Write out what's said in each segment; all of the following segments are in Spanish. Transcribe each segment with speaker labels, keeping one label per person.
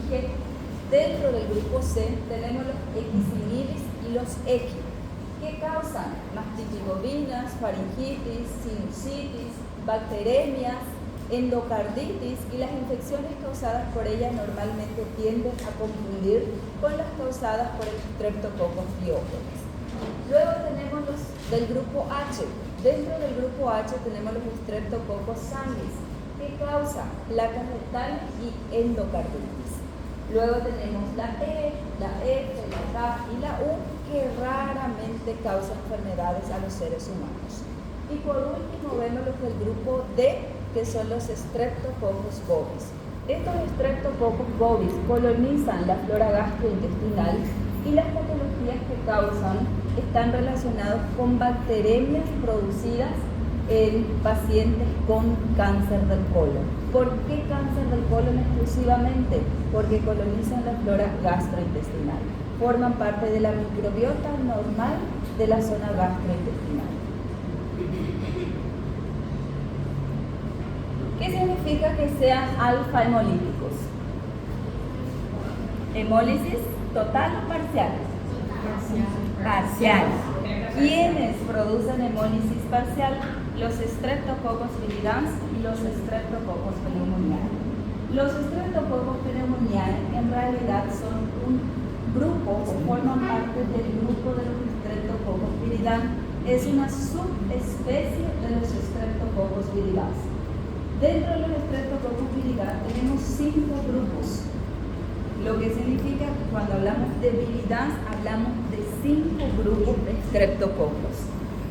Speaker 1: que dentro del grupo C tenemos los X-inhibis y los X, que causan mastitis bovinas, faringitis, sinusitis, bacteremias, endocarditis, y las infecciones causadas por ellas normalmente tienden a confundir con las causadas por el Streptococcus pyogenes. Luego tenemos los del grupo H. Dentro del grupo H tenemos los Streptococcus sanguis, que causan placas rectales y endocarditis. Luego tenemos la E, la F, la K y la U, que raramente causan enfermedades a los seres humanos. Y por último vemos los del grupo D, que son los Streptococcus bovis. Estos Streptococcus bovis colonizan la flora gastrointestinal y las patologías que causan están relacionadas con bacteremias producidas en pacientes con cáncer del colon. ¿Por qué cáncer del colon exclusivamente? Porque colonizan la flora gastrointestinal. Forman parte de la microbiota normal de la zona gastrointestinal. ¿Qué significa que sean alfa hemolíticos? ¿Hemólisis total o parcial? Parcial. ¿Quiénes producen hemólisis parcial? Los Streptococcus viridans y los Streptococcus pneumoniae. Los Streptococcus pneumoniae en realidad son un grupo o forman parte del grupo de los Streptococcus viridans. Es una subespecie de los Streptococcus viridans. Dentro de los Streptococcus viridans tenemos 5 grupos, lo que significa que cuando hablamos de viridans hablamos de 5 grupos de Streptococcus.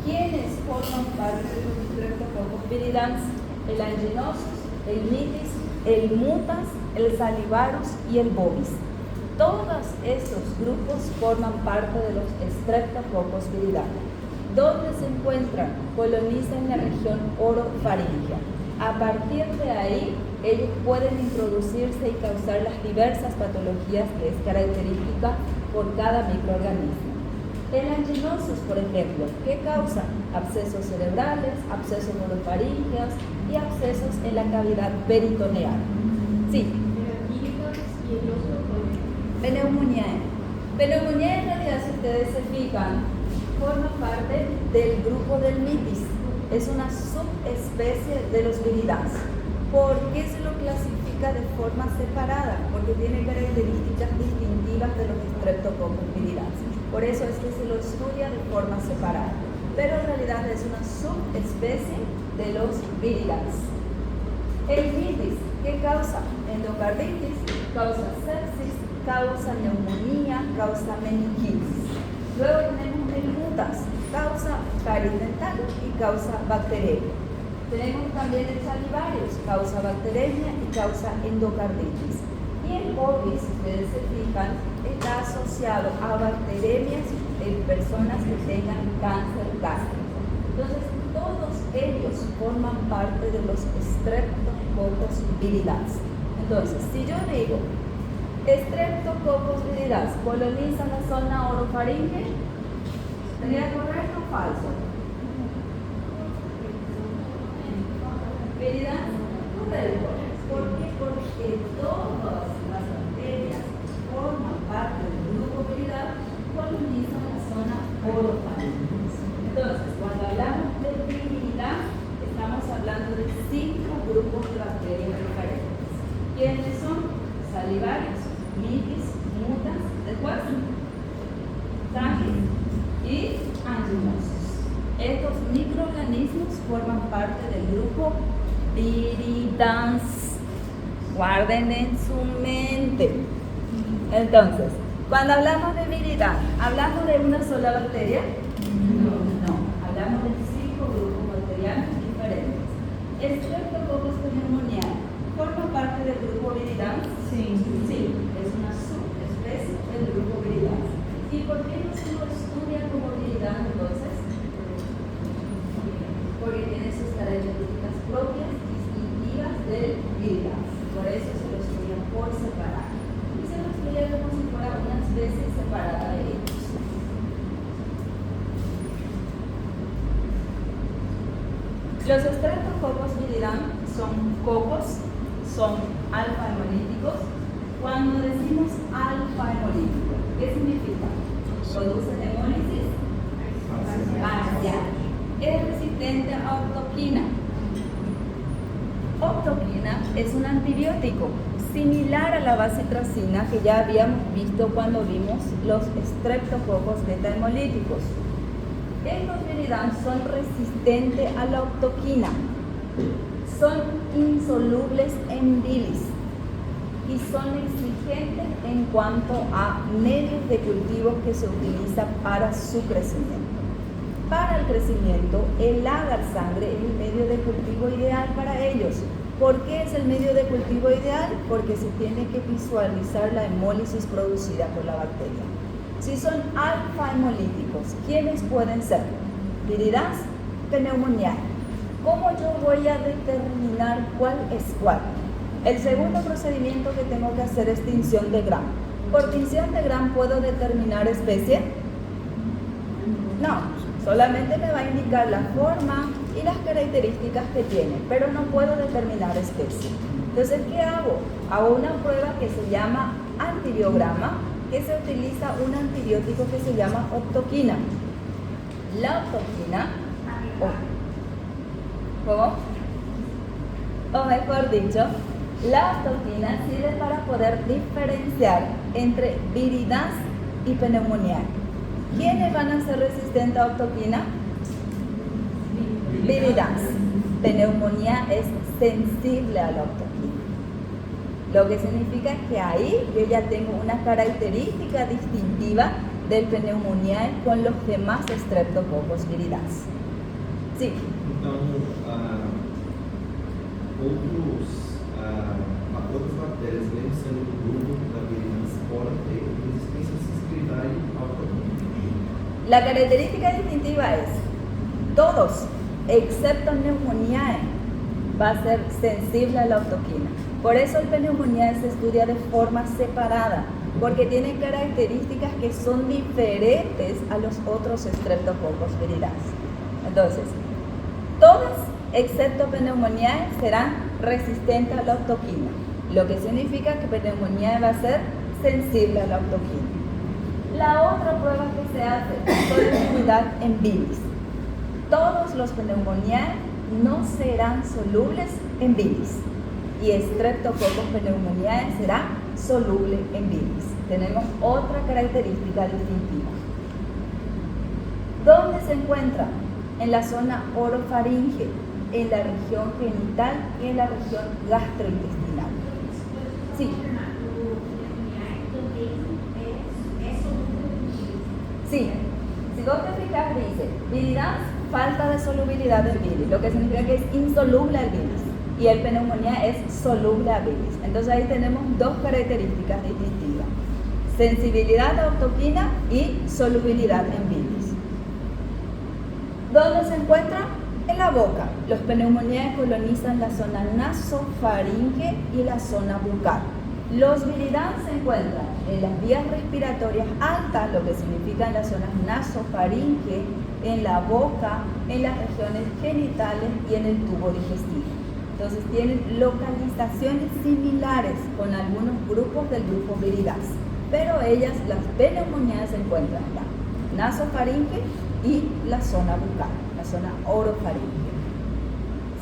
Speaker 1: ¿Quiénes forman parte de los Streptococcus viridans? El aeruginosus, el mitis, el mutas, el salivarus y el bovis. Todos estos grupos forman parte de los Streptococcus viridans. ¿Dónde se encuentran? Colonizan la región orofaringea. A partir de ahí, ellos pueden introducirse y causar las diversas patologías que es característica por cada microorganismo. El anginosus, por ejemplo, ¿qué causa? Abscesos cerebrales, abscesos orofaríngeos y abscesos en la cavidad peritoneal. Sí. Pneumoniae. Pneumoniae en realidad, si ustedes se fijan, forma parte del grupo del mitis. Es una subespecie de los viridans. ¿Por qué se lo clasifica de forma separada? Porque tiene características distintivas de los Streptococcus viridans. Por eso es que se lo estudia de forma separada. Pero en realidad es una subespecie de los viridans. El mitis, ¿qué causa? Endocarditis, causa sepsis, causa neumonía, causa meningitis. Luego tenemos el mutas, causa caries dental y causa bacteremia. Tenemos también el salivarius, causa bacteremia y causa endocarditis. Y el bovis, si ustedes se fijan, está asociado a bacteremias en personas que tengan cáncer gástrico. Entonces, todos ellos forman parte de los Streptococcus viridans. Entonces, si yo digo Streptococcus viridans colonizan la zona orofaringea, ¿sería correcto o falso? Viridans, correcto. ¿Por qué? Porque todas las bacterias que forman parte del grupo viridans colonizan la zona orofaringea. Entonces, cuando hablamos de viridans, estamos hablando de 5 grupos de bacterias diferentes. ¿Quiénes son? Salivarius, mitis, mutas, después sanguis y anginosus. Estos microorganismos forman parte del grupo viridans. Guarden en su mente. Entonces, cuando hablamos de viridans, ¿hablamos de una sola bacteria? No. Hablamos de 5 grupos bacterianos diferentes. Streptococcus pneumoniae ¿forma parte del grupo viridans? Sí, es una subespecie del grupo viridans. ¿Y por qué no se lo estudia como viridans entonces? Porque tiene sus características propias distintivas del viridans. Por eso se lo estudia por separado. Y se lo estudia como si fuera una especie separada de ellos. Los Streptococcus viridans son cocos, son alfa hemolíticos, Cuando decimos alfa hemolítico, ¿qué significa? Produce hemólisis parcial. Es resistente a octoquina. Octoquina es un antibiótico similar a la bacitracina que ya habíamos visto cuando vimos los estreptococos beta hemolíticos. Estos viridans son resistentes a la octoquina, son insolubles en bilis y son exigentes en cuanto a medios de cultivo que se utilizan para su crecimiento. Para el crecimiento, el agar sangre es el medio de cultivo ideal para ellos. ¿Por qué es el medio de cultivo ideal? Porque se tiene que visualizar la hemólisis producida por la bacteria. Si son alfa hemolíticos, ¿quiénes pueden ser? Viridans, pneumoniae. ¿Cómo yo voy a determinar cuál es cuál? El segundo procedimiento que tengo que hacer es tinción de Gram. ¿Por tinción de Gram puedo determinar especie? No. Solamente me va a indicar la forma y las características que tiene, pero no puedo determinar especie. Entonces, ¿qué hago? Hago una prueba que se llama antibiograma, que se utiliza un antibiótico que se llama octoquina. La octoquina, o mejor dicho, la octoquina sirve para poder diferenciar entre viridans y pneumoniae. ¿Quiénes van a ser resistentes a octoquina? Viridans. Pneumonía es sensible a la octoquina. Lo que significa que ahí yo ya tengo una característica distintiva del pneumoniae con los demás estreptococos viridans. Sí.
Speaker 2: Outras bactérias, mesmo sendo do grupo da viridans, podem ter resistência sensibilidade à octoquina.
Speaker 1: La característica distintiva es, todos, excepto Pneumoniae, va a ser sensible a la octoquina. Por eso el Pneumoniae se estudia de forma separada, porque tiene características que son diferentes a los otros estreptococos viridans. Entonces, todas, excepto Pneumoniae, serán resistentes a la octoquina, lo que significa que Pneumoniae va a ser sensible a la octoquina. La otra prueba que se hace es solubilidad en bilis. Todos los pneumoniae no serán solubles en bilis y Streptococcus pneumoniae será soluble en bilis. Tenemos otra característica distintiva. ¿Dónde se encuentra? En la zona orofaringe, en la región genital y en la región gastrointestinal. Sí. Sí, si vos te fijas, dice viridans, falta de solubilidad del bilis, lo que significa que es insoluble al bilis, y el pneumoniae es soluble a bilis. Entonces ahí tenemos dos características distintivas: sensibilidad a octoquina y solubilidad en bilis. ¿Dónde se encuentra? En la boca. Los pneumoniae colonizan la zona nasofaringe y la zona bucal. Los viridans se encuentran en las vías respiratorias altas, lo que significa en las zonas nasofaringe, en la boca, en las regiones genitales y en el tubo digestivo. Entonces tienen localizaciones similares con algunos grupos del grupo viridans, pero ellas, las pneumoniae, se encuentran en la nasofaringe y la zona bucal, la zona orofaringe.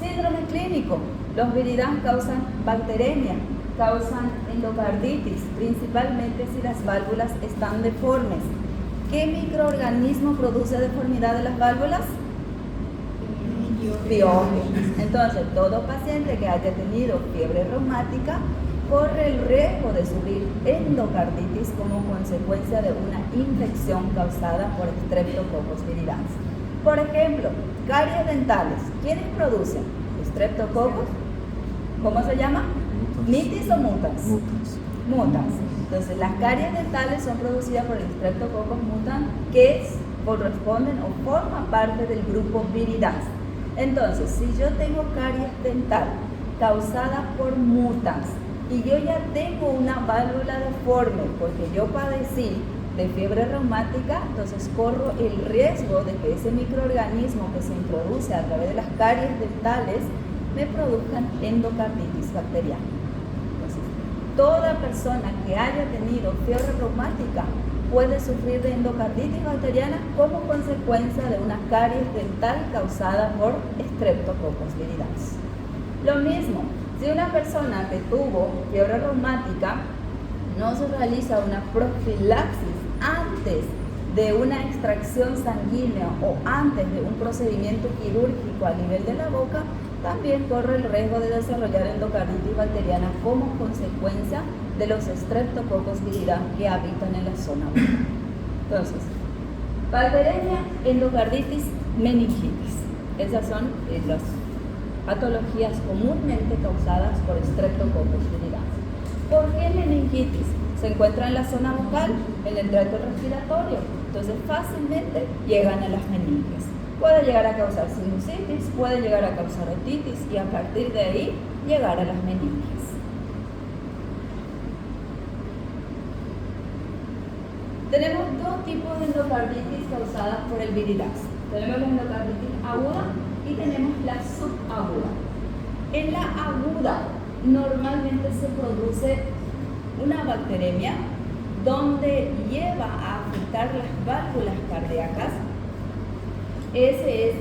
Speaker 1: Síndrome clínico. Los viridans causan bacteremia, causan endocarditis, principalmente si las válvulas están deformes. ¿Qué microorganismo produce deformidad de las válvulas? Biógenes. Entonces, todo paciente que haya tenido fiebre reumática corre el riesgo de sufrir endocarditis como consecuencia de una infección causada por Streptococcus viridans. Por ejemplo, caries dentales. ¿Quiénes producen? Streptococcus. ¿Cómo se llama? ¿Mitis o mutans? Mutans. Entonces, las caries dentales son producidas por el Streptococcus mutans, que corresponden o forman parte del grupo viridans. Entonces, si yo tengo caries dental causada por mutans y yo ya tengo una válvula deforme porque yo padecí de fiebre reumática, entonces corro el riesgo de que ese microorganismo que se introduce a través de las caries dentales me produzcan endocarditis bacteriana. Entonces, toda persona que haya tenido fiebre reumática puede sufrir de endocarditis bacteriana como consecuencia de una caries dental causada por Streptococcus viridans. Lo mismo, si una persona que tuvo fiebre reumática no se realiza una profilaxis antes de una extracción sanguínea o antes de un procedimiento quirúrgico a nivel de la boca, también corre el riesgo de desarrollar endocarditis bacteriana como consecuencia de los Streptococcus viridans que habitan en la zona bucal. Entonces, bacteriemia, endocarditis, meningitis. Esas son las patologías comúnmente causadas por Streptococcus viridans. ¿Por qué meningitis? Se encuentra en la zona bucal, en el tracto respiratorio, entonces fácilmente llegan a las meninges. Puede llegar a causar sinusitis, puede llegar a causar otitis y a partir de ahí llegar a las meninges. Tenemos dos tipos de endocarditis causadas por el viridans. Tenemos la endocarditis aguda y tenemos la subaguda. En la aguda normalmente se produce una bacteremia donde lleva a afectar las válvulas cardíacas. Ese es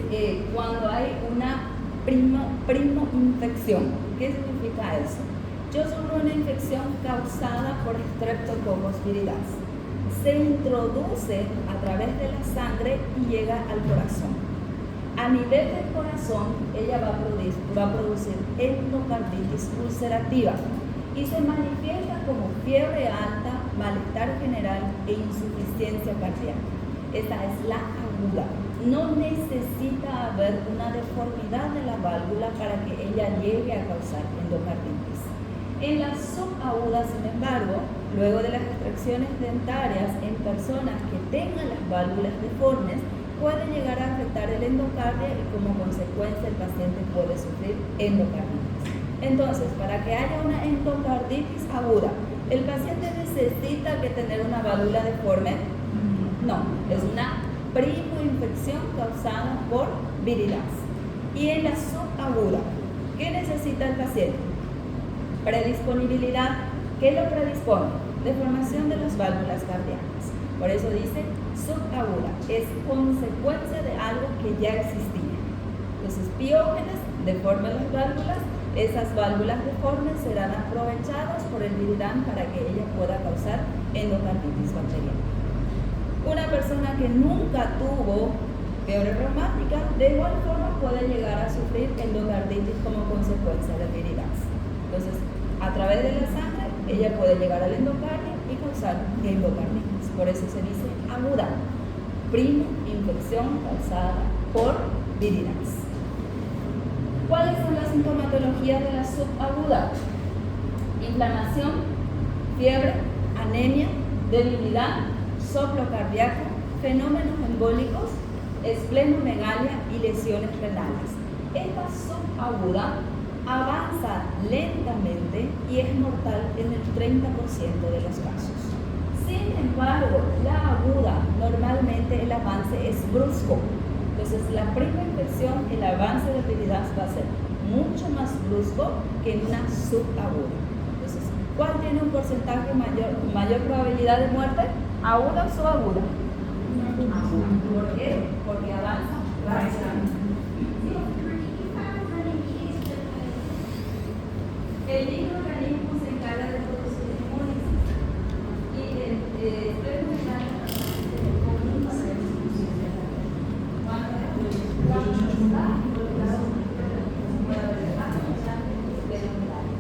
Speaker 1: cuando hay una primo infección. ¿Qué significa eso? Yo sufro una infección causada por Streptococcus viridans. Se introduce a través de la sangre y llega al corazón. A nivel del corazón, ella va a producir endocarditis ulcerativa y se manifiesta como fiebre alta, malestar general e insuficiencia cardíaca. Esta es la aguda. No necesita haber una deformidad de la válvula para que ella llegue a causar endocarditis. En la subaguda, sin embargo, luego de las extracciones dentarias en personas que tengan las válvulas deformes, puede llegar a afectar el endocardio y como consecuencia el paciente puede sufrir endocarditis. Entonces, para que haya una endocarditis aguda, ¿el paciente necesita que tener una válvula deforme? No, es una primoinfección causada por viridans. Y en la subaguda, ¿qué necesita el paciente? Predisponibilidad. ¿Qué lo predispone? Deformación de las válvulas cardíacas. Por eso dice subaguda, es consecuencia de algo que ya existía. Los espiógenes deforman las válvulas, esas válvulas deformes serán aprovechadas por el viridans para que ella pueda causar endocarditis bacteriana. Una persona que nunca tuvo fiebre reumática, de igual forma puede llegar a sufrir endocarditis como consecuencia del viridans. Entonces, a través de la sangre, ella puede llegar al endocardio y causar endocarditis. Por eso se dice aguda, primo infección causada por viridans. ¿Cuáles son las sintomatologías de la subaguda? Inflamación, fiebre, anemia, debilidad, soplo cardíaco, fenómenos embólicos, esplenomegalia y lesiones renales. Esta subaguda avanza lentamente y es mortal en el 30% de los casos. Sin embargo, la aguda normalmente el avance es brusco. Entonces, la primera infección, el avance de viridans va a ser mucho más brusco que en una subaguda. Entonces, ¿cuál tiene un porcentaje mayor probabilidad de muerte? ¿Aguda o subaguda? Aguda. ¿Por qué? Porque avanza rápidamente. El microorganismo se encarga de producir hemólisis y el esplenomegalia común para la distribución de la cuando está involucrado puede haber esplenomegalia.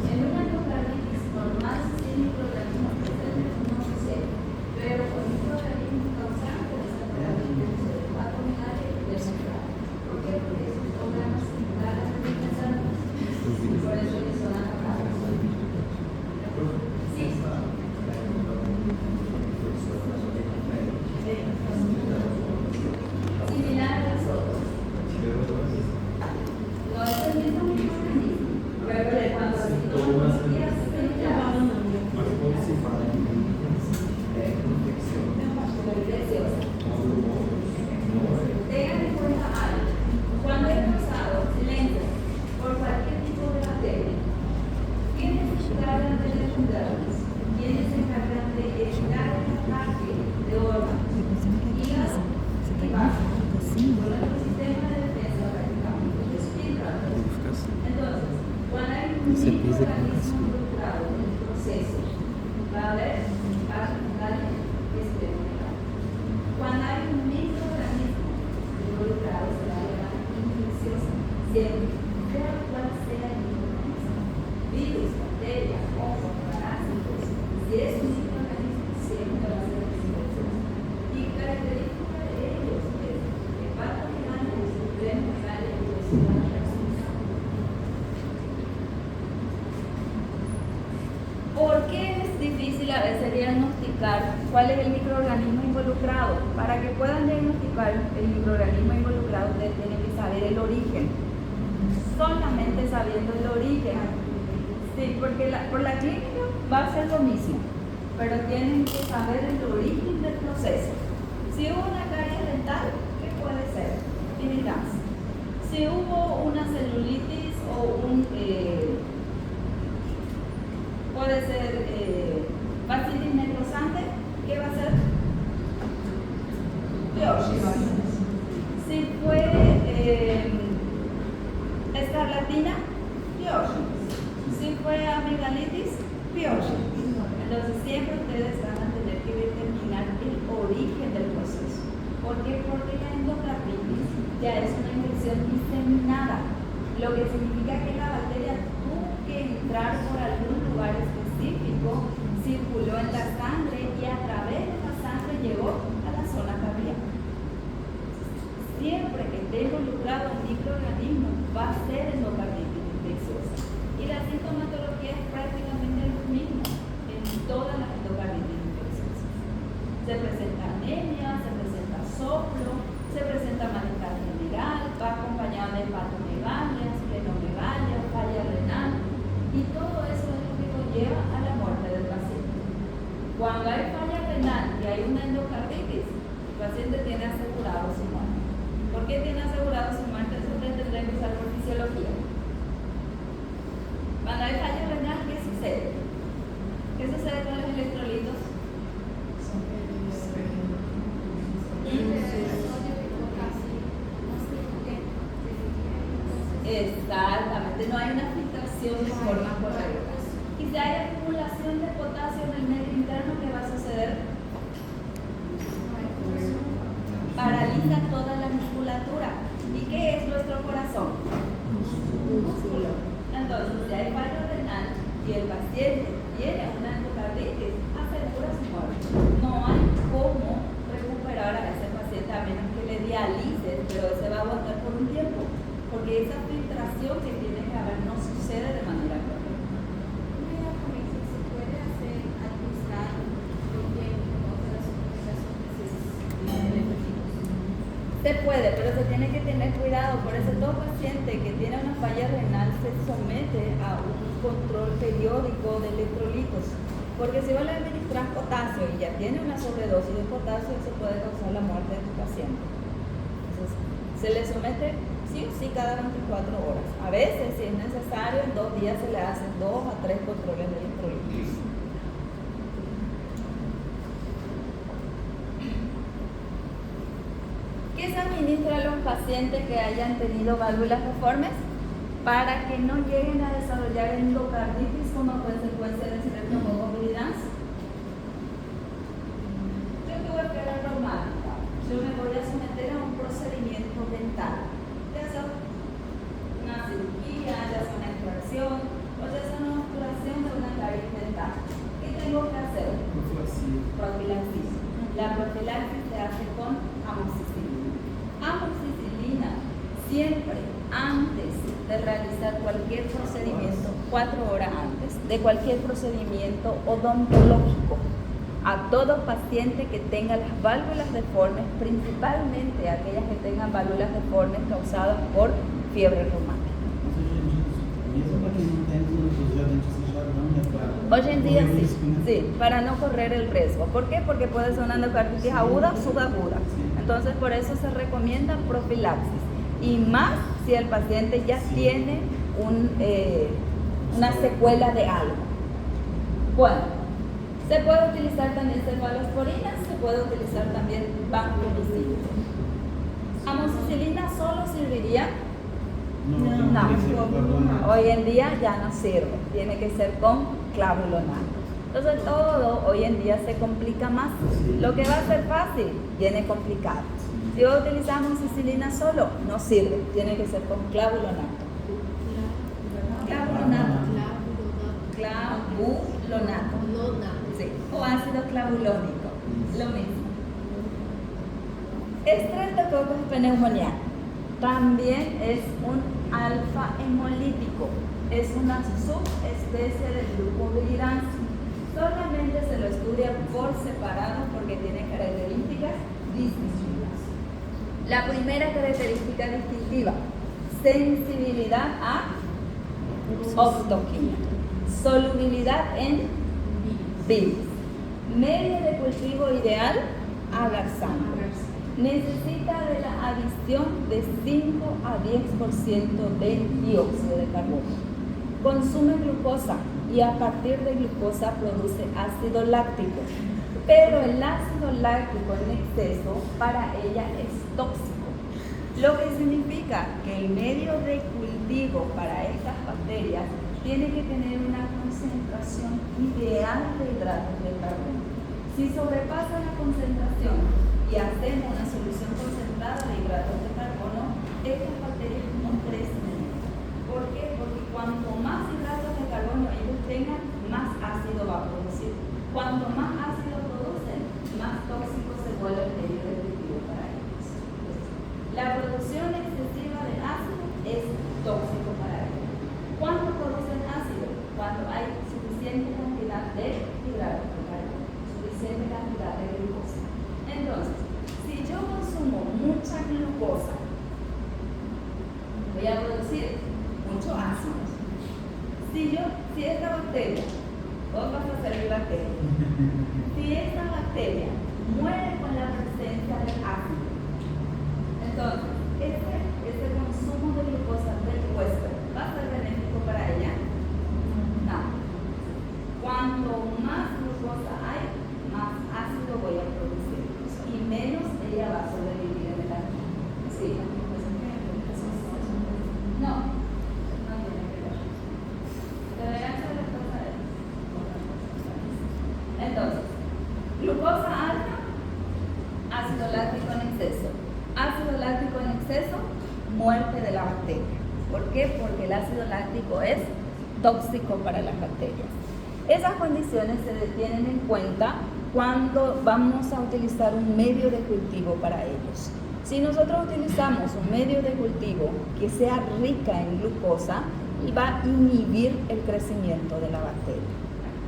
Speaker 1: En una endocarditis normal sin microorganismos presentes no sucede, pero con microorganismos causantes esta endocarditis sucede patomegalia y desmegalia. ¿Por qué? Porque esos órganos se encargan de pensar. Por eso son atacados. microorganismo involucrado en el proceso, va a haber alguien que esté involucrado. Cuando hay un microorganismo involucrado, se va a llamar infecciosa, siempre, sea cual sea el microorganismo, virus, bacterias, hongos, parásitos, si es un microorganismo, siempre va a ser infeccioso. Y característica de ellos es que patas grandes, extremos grandes, ¿por qué es difícil a veces diagnosticar cuál es el microorganismo involucrado? Para que puedan diagnosticar el microorganismo involucrado, ustedes tienen que saber el origen. Solamente sabiendo el origen. Sí, porque por la clínica va a ser lo mismo, pero tienen que saber el origen del proceso. Si hubo una caries dental, ¿qué puede ser? Gingivitis. Si hubo una celulitis o puede ser fascitis necrosante, ¿qué va a ser? Piorsis. Si fue escarlatina, Piorsis. Si fue amigdalitis, Piorsis. Entonces siempre ustedes van a tener que determinar el origen del proceso. ¿Por qué? Porque la endocarditis ya es una infección diseminada, lo que significa que la bacteria tuvo que entrar por algún lugar específico, circuló en la sangre y a través de la sangre llegó a la zona cardíaca. Siempre que esté involucrado un microorganismo va a ser endocarditis infecciosa. Y la sintomatología es prácticamente lo mismo en todas las endocarditis infecciosas. Se presenta anemia, se presenta soplo, se presenta malestar general, va acompañado de hepatomegalia, esplenomegalia, falla renal, y todo eso es lo que conlleva a la muerte del paciente. Cuando hay falla renal y hay una endocarditis, el paciente tiene asegurado su muerte. ¿Por qué tiene asegurado su muerte? Eso tendré que usar por fisiología. Cuando hay falla renal, ¿qué sucede? ¿Qué sucede con los electrolitos? Exactamente, no hay una filtración de forma correcta. Y si hay acumulación de potasio en el medio interno, ¿qué va a suceder? Paraliza toda la musculatura. ¿Y qué es nuestro corazón? Músculo. Entonces, si hay fallo renal y el paciente tiene una endocarditis, asegura su muerte. No hay cómo recuperar a ese paciente a menos que le dialices, pero se va a aguantar por un tiempo, porque esa filtración que tiene que haber no sucede de manera correcta.
Speaker 3: ¿Se puede hacer administrar los tiempos de las complicaciones?
Speaker 1: Se puede, pero se tiene que tener cuidado. Por eso todo paciente que tiene una falla renal se somete a un control periódico de electrolitos. Porque si vos le administras potasio y ya tiene una sobredosis de potasio, eso puede causar la muerte de tu paciente. Entonces, se le somete sí o sí cada 24 horas. A veces, si es necesario, en 2 días se le hacen 2 a 3 controles de electrolitos. ¿Qué se administra a los pacientes que hayan tenido válvulas deformes? Para que no lleguen a desarrollar endocarditis como consecuencia del Streptococcus viridans. Yo tuve fiebre reumática. Yo me voy a someter a un procedimiento dental. Ya sea una cirugía, ya sea una extracción, o ya sea una obturación de una caries dental. ¿Qué tengo que hacer? Profilaxis. La profilaxis se hace con amoxicilina. Amoxicilina siempre antes de realizar cualquier procedimiento, 4 horas antes de cualquier procedimiento odontológico, a todo paciente que tenga las válvulas deformes, principalmente aquellas que tengan válvulas deformes causadas por fiebre reumática. Hoy en día sí, para no correr el riesgo. ¿Por qué? Porque puede ser una endocarditis aguda o subaguda. Entonces, por eso se recomienda profilaxis. Y más si el paciente ya tiene una secuela de algo. Bueno, se puede utilizar también cefalosporina, se puede utilizar también vancomicina. Amoxicilina solo serviría No. Hoy en día ya no sirve, tiene que ser con clavulonato. Entonces todo hoy en día se complica más. Lo que va a ser fácil, viene complicado. Si vos utilizas amoxicilina solo, no sirve, tiene que ser con clavulonato. Clavulonato. Sí, o ácido clavulónico, lo mismo. Streptococcus pneumoniae también es un alfa hemolítico, es una subespecie del grupo Viridans. Solamente se lo estudia por separado porque tiene características distintivas. La primera característica distintiva, sensibilidad a octoquina, solubilidad en bilis, medio de cultivo ideal, agar sangre. Necesita de la adición de 5 a 10% de dióxido de carbono. Consume glucosa y a partir de glucosa produce ácido láctico. Pero el ácido láctico en exceso para ella es tóxico. Lo que significa que el medio de cultivo para estas bacterias tiene que tener una concentración ideal de hidratos de carbono. Si sobrepasa la concentración y hacemos una solución concentrada de hidratos de carbono, estas bacterias no crecen. ¿Por qué? Porque cuanto más hidratos de carbono ellos tengan, más ácido va a producir. Cuanto más ácido producen, más tóxico se vuelve el medio de cultivo para ellos. La producción excesiva de ácido es tóxico para ellos. ¿Cuándo producen ácido? Cuando hay suficiente cantidad de hidratos de carbono, suficiente cantidad de glucosa. Entonces, si yo consumo mucha glucosa, voy a producir mucho ácido. Si esta bacteria, vos vas a hacer la bacteria, si esta bacteria muere con la presencia del ácido, entonces este consumo de glucosa del huésped va a ser benéfico para ella. No. Cuanto más glucosa hay, más ácido voy a producir y menos ella va a sobrevivir en el ambiente. ¿Sí? No, no tiene que ver. Deberán ser las cosas. Entonces, glucosa alta, ácido láctico en exceso. Ácido láctico en exceso, muerte de la bacteria. ¿Por qué? Porque el ácido láctico es tóxico para las bacterias. Esas condiciones se tienen en cuenta cuando vamos a utilizar un medio de cultivo para ellos. Si nosotros utilizamos un medio de cultivo que sea rica en glucosa, va a inhibir el crecimiento de la bacteria.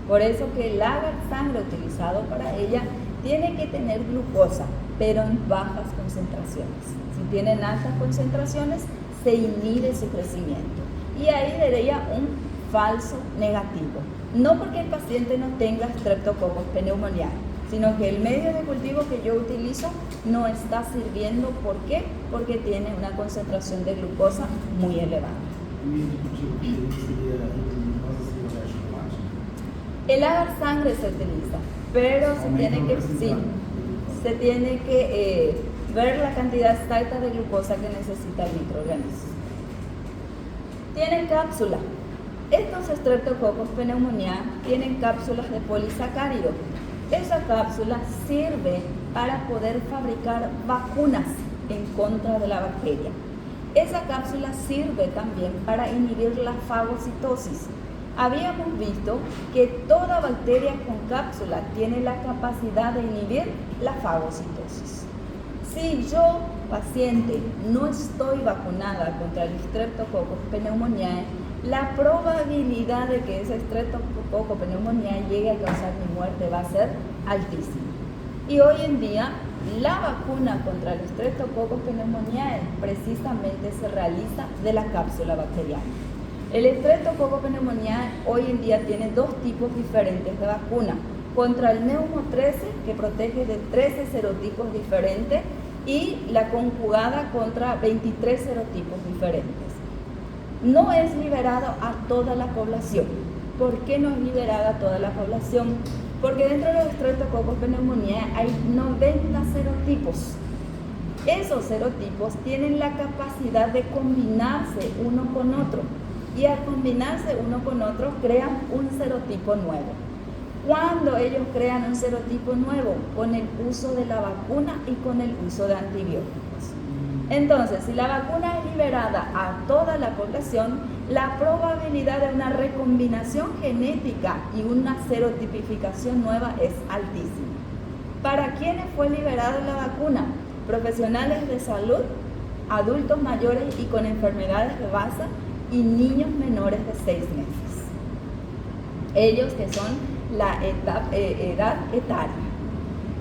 Speaker 1: Por eso que el agar sangre utilizado para ella tiene que tener glucosa, pero en bajas concentraciones. Si tienen altas concentraciones, se inhibe su crecimiento. Y ahí daría un falso negativo. No porque el paciente no tenga Streptococcus pneumoniae, sino que el medio de cultivo que yo utilizo no está sirviendo. ¿Por qué? Porque tiene una concentración de glucosa muy elevada. El agar sangre se utiliza, pero se tiene que ver la cantidad exacta de glucosa que necesita el microorganismo. Tienen cápsula. Estos Streptococcus pneumoniae tienen cápsulas de polisacárido. Esa cápsula sirve para poder fabricar vacunas en contra de la bacteria. Esa cápsula sirve también para inhibir la fagocitosis. Habíamos visto que toda bacteria con cápsula tiene la capacidad de inhibir la fagocitosis. Si yo, paciente, no estoy vacunada contra el Streptococcus pneumoniae, la probabilidad de que ese Streptococcus pneumoniae llegue a causar mi muerte va a ser altísima. Y hoy en día, la vacuna contra el Streptococcus pneumoniae precisamente se realiza de la cápsula bacteriana. El Streptococcus pneumoniae hoy en día tiene dos tipos diferentes de vacuna. Contra el Neumo 13, que protege de 13 serotipos diferentes, y la conjugada contra 23 serotipos diferentes. No es liberado a toda la población. ¿Por qué no es liberada a toda la población? Porque dentro de los Streptococcus pneumoniae hay 90 serotipos. Esos serotipos tienen la capacidad de combinarse uno con otro y al combinarse uno con otro crean un serotipo nuevo. Cuando ellos crean un serotipo nuevo, con el uso de la vacuna y con el uso de antibióticos. Entonces, si la vacuna es liberada a toda la población, la probabilidad de una recombinación genética y una serotipificación nueva es altísima. ¿Para quiénes fue liberada la vacuna? Profesionales de salud, adultos mayores y con enfermedades de base y niños menores de 6 meses. Ellos que son la edad etaria.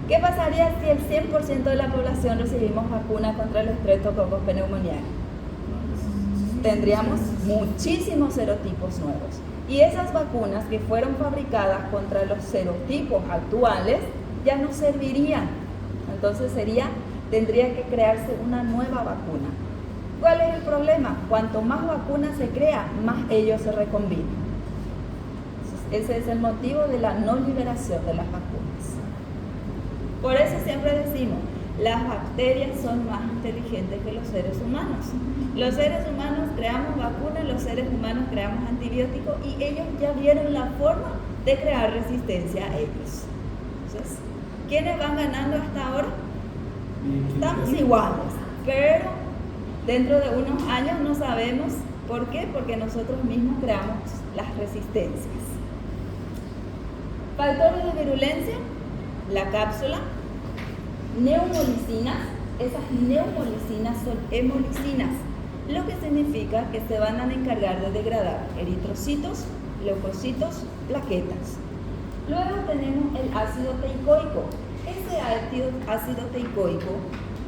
Speaker 1: ¿Qué pasaría si el 100% de la población recibimos vacuna contra el Streptococcus pneumoniae? Tendríamos muchísimos serotipos nuevos. Y esas vacunas que fueron fabricadas contra los serotipos actuales ya no servirían. Entonces tendría que crearse una nueva vacuna. ¿Cuál es el problema? Cuanto más vacunas se crea, más ellos se recombinan. Ese es el motivo de la no liberación de las vacunas. Por eso siempre decimos, las bacterias son más inteligentes que los seres humanos. Los seres humanos creamos vacunas, los seres humanos creamos antibióticos y ellos ya vieron la forma de crear resistencia a ellos. Entonces, ¿quiénes van ganando hasta ahora? Estamos iguales, pero dentro de unos años no sabemos por qué, porque nosotros mismos creamos las resistencias. Factores de virulencia, la cápsula, neumolicinas, esas neumolicinas son hemolicinas, lo que significa que se van a encargar de degradar eritrocitos, leucocitos, plaquetas. Luego tenemos el ácido teicoico. Ese ácido teicoico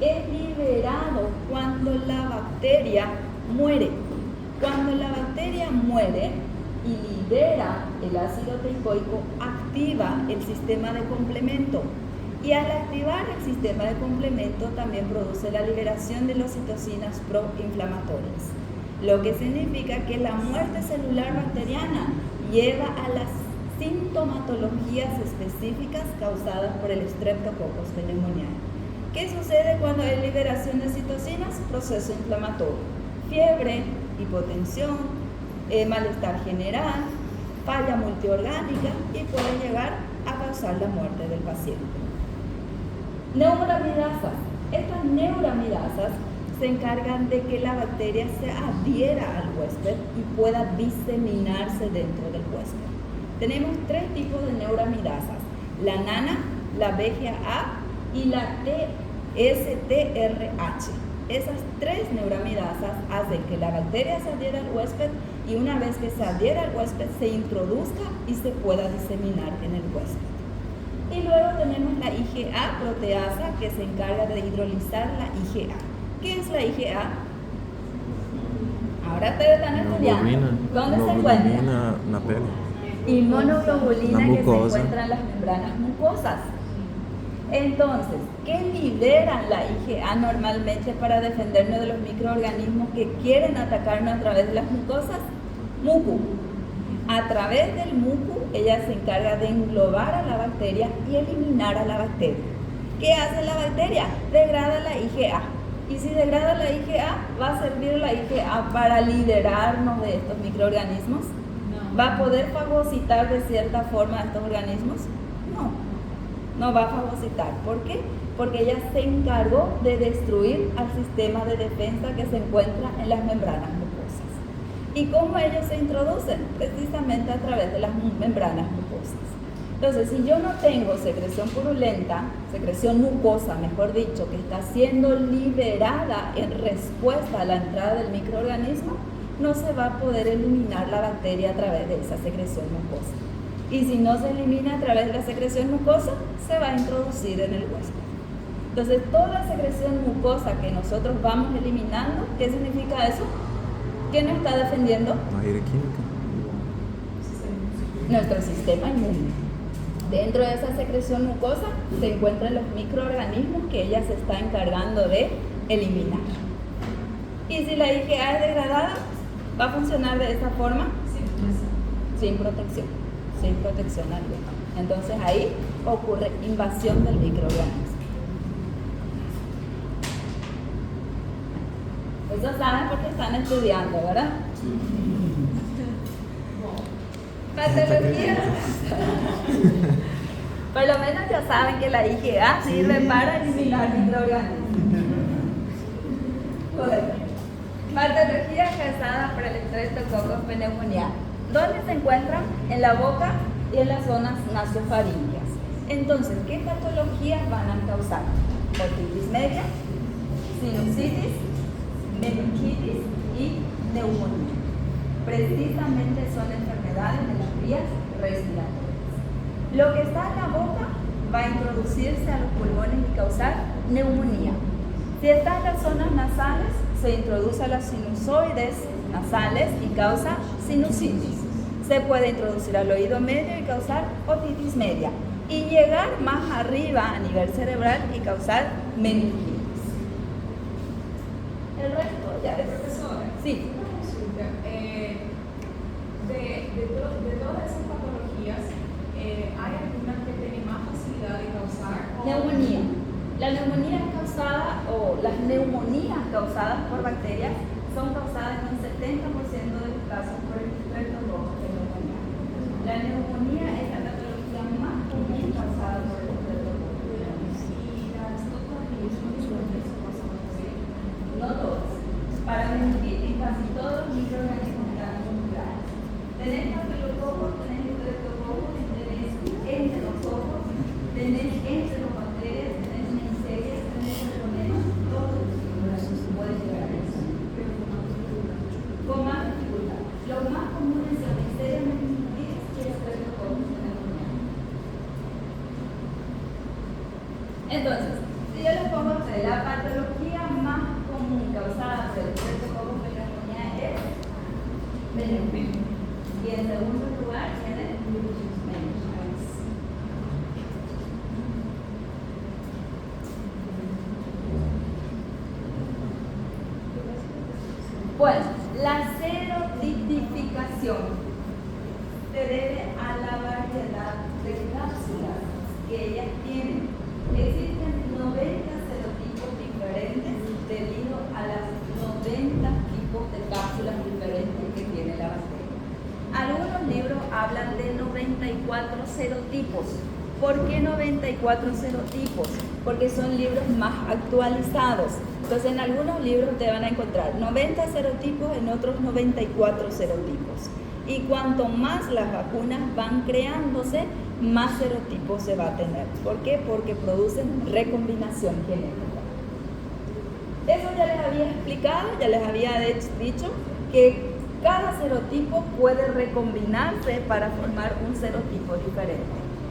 Speaker 1: es liberado cuando la bacteria muere. Cuando la bacteria muere y libera el ácido teicoico, activa el sistema de complemento. Y al activar el sistema de complemento también produce la liberación de las citocinas proinflamatorias, lo que significa que la muerte celular bacteriana lleva a las sintomatologías específicas causadas por el Streptococcus pneumoniae. ¿Qué sucede cuando hay liberación de citocinas? Proceso inflamatorio, fiebre, hipotensión, malestar general, falla multiorgánica y puede llegar a causar la muerte del paciente. Neuramidasas. Estas neuramidasas se encargan de que la bacteria se adhiera al huésped y pueda diseminarse dentro del huésped. Tenemos 3 tipos de neuramidasas: la NANA, la VGA y la STRH. Esas 3 neuramidasas hacen que la bacteria se adhiera al huésped y una vez que se adhiera al huésped se introduzca y se pueda diseminar en el huésped. Y luego tenemos la IgA proteasa, que se encarga de hidrolizar la IgA. ¿Qué es la IgA? Ahora ustedes están estudiando. ¿Dónde se encuentra?
Speaker 4: Na pele.
Speaker 1: Inmunoglobulina
Speaker 4: La
Speaker 1: que se
Speaker 4: mucosa.
Speaker 1: encuentra en las membranas mucosas. Entonces, ¿qué liberan la IgA normalmente para defendernos de los microorganismos que quieren atacarnos a través de las mucosas? Mucu. A través del mucu, ella se encarga de englobar a la bacteria y eliminar a la bacteria. ¿Qué hace la bacteria? Degrada la IgA. Y si degrada la IgA, ¿va a servir la IgA para liberarnos de estos microorganismos? ¿Va a poder fagocitar de cierta forma a estos organismos? No va a fagocitar. ¿Por qué? Porque ella se encargó de destruir al sistema de defensa que se encuentra en las membranas mucosas. ¿Y cómo ellos se introducen? Precisamente a través de las membranas mucosas. Entonces, si yo no tengo secreción purulenta, secreción mucosa, mejor dicho, que está siendo liberada en respuesta a la entrada del microorganismo, no se va a poder eliminar la bacteria a través de esa secreción mucosa. Y si no se elimina a través de la secreción mucosa, se va a introducir en el huésped. Entonces, toda secreción mucosa que nosotros vamos eliminando, ¿qué significa eso? ¿Quién nos está defendiendo?
Speaker 4: Barreira química.
Speaker 1: Nuestro sistema inmune. Dentro de esa secreción mucosa se encuentran los microorganismos que ella se está encargando de eliminar. Y si la IgA es degradada, ¿va a funcionar de esa forma? Sin protección alguna. Entonces ahí ocurre invasión del microorganismo. Eso saben porque están estudiando, ¿verdad? Patología. Por lo menos ya saben que la IgA sirve para eliminar microorganismos. Bueno, patología causada por el Streptococcus pneumoniae. ¿Dónde se encuentran? En la boca y en las zonas nasofaríngeas. Entonces, ¿qué patologías van a causar? Otitis media, sinusitis, meningitis y neumonía. Precisamente son enfermedades de las vías respiratorias. Lo que está en la boca va a introducirse a los pulmones y causar neumonía. Si está en las zonas nasales, se introduce a las sinusoides nasales y causa sinusitis. Se puede introducir al oído medio y causar otitis media. Y llegar más arriba a nivel cerebral y causar meningitis. El resto ya es.
Speaker 4: Profesora,
Speaker 1: Sí.
Speaker 4: una consulta. De todas esas patologías, ¿hay alguna que tiene más facilidad de causar?
Speaker 1: Neumonía. La neumonía es causada, o las neumonías causadas por bacterias son causadas en un 70% de los casos por el Streptococcus pneumoniae. La neumonía es la patología más común causada por el Streptococcus pneumoniae.
Speaker 4: ¿Y las otras mismas
Speaker 1: No todas. Para meningitis, casi todos los microorganismos están involucrados. Tenés estafilococos, tenés Streptococcus, tenés entre los ojos, tenés entre los bacterias, tenés neisseria, tenés salmonella, todos los microorganismos pueden llegar a eso. Con más dificultad. Los más comunes son neisseria, meningitis y Streptococcus pneumoniae. Entonces, si yo les pongo a ustedes la patología más común causada por el Streptococcus pneumoniae es pneumonia. Y en segundo lugar tiene meningitis. Bueno, la serotipificación se debe a la variedad de cápsulas que ellas tienen. Existen 90 serotipos diferentes debido a las 90 tipos de cápsulas diferentes que tiene la bacteria. Algunos libros hablan de 94 serotipos. ¿Por qué 94 serotipos? Porque son libros más actualizados. Entonces, en algunos libros te van a encontrar 90 serotipos, en otros 94 serotipos. Y cuanto más las vacunas van creándose, más serotipos se va a tener. ¿Por qué? Porque producen recombinación genética. Eso ya les había explicado, ya les había dicho que cada serotipo puede recombinarse para formar un serotipo diferente.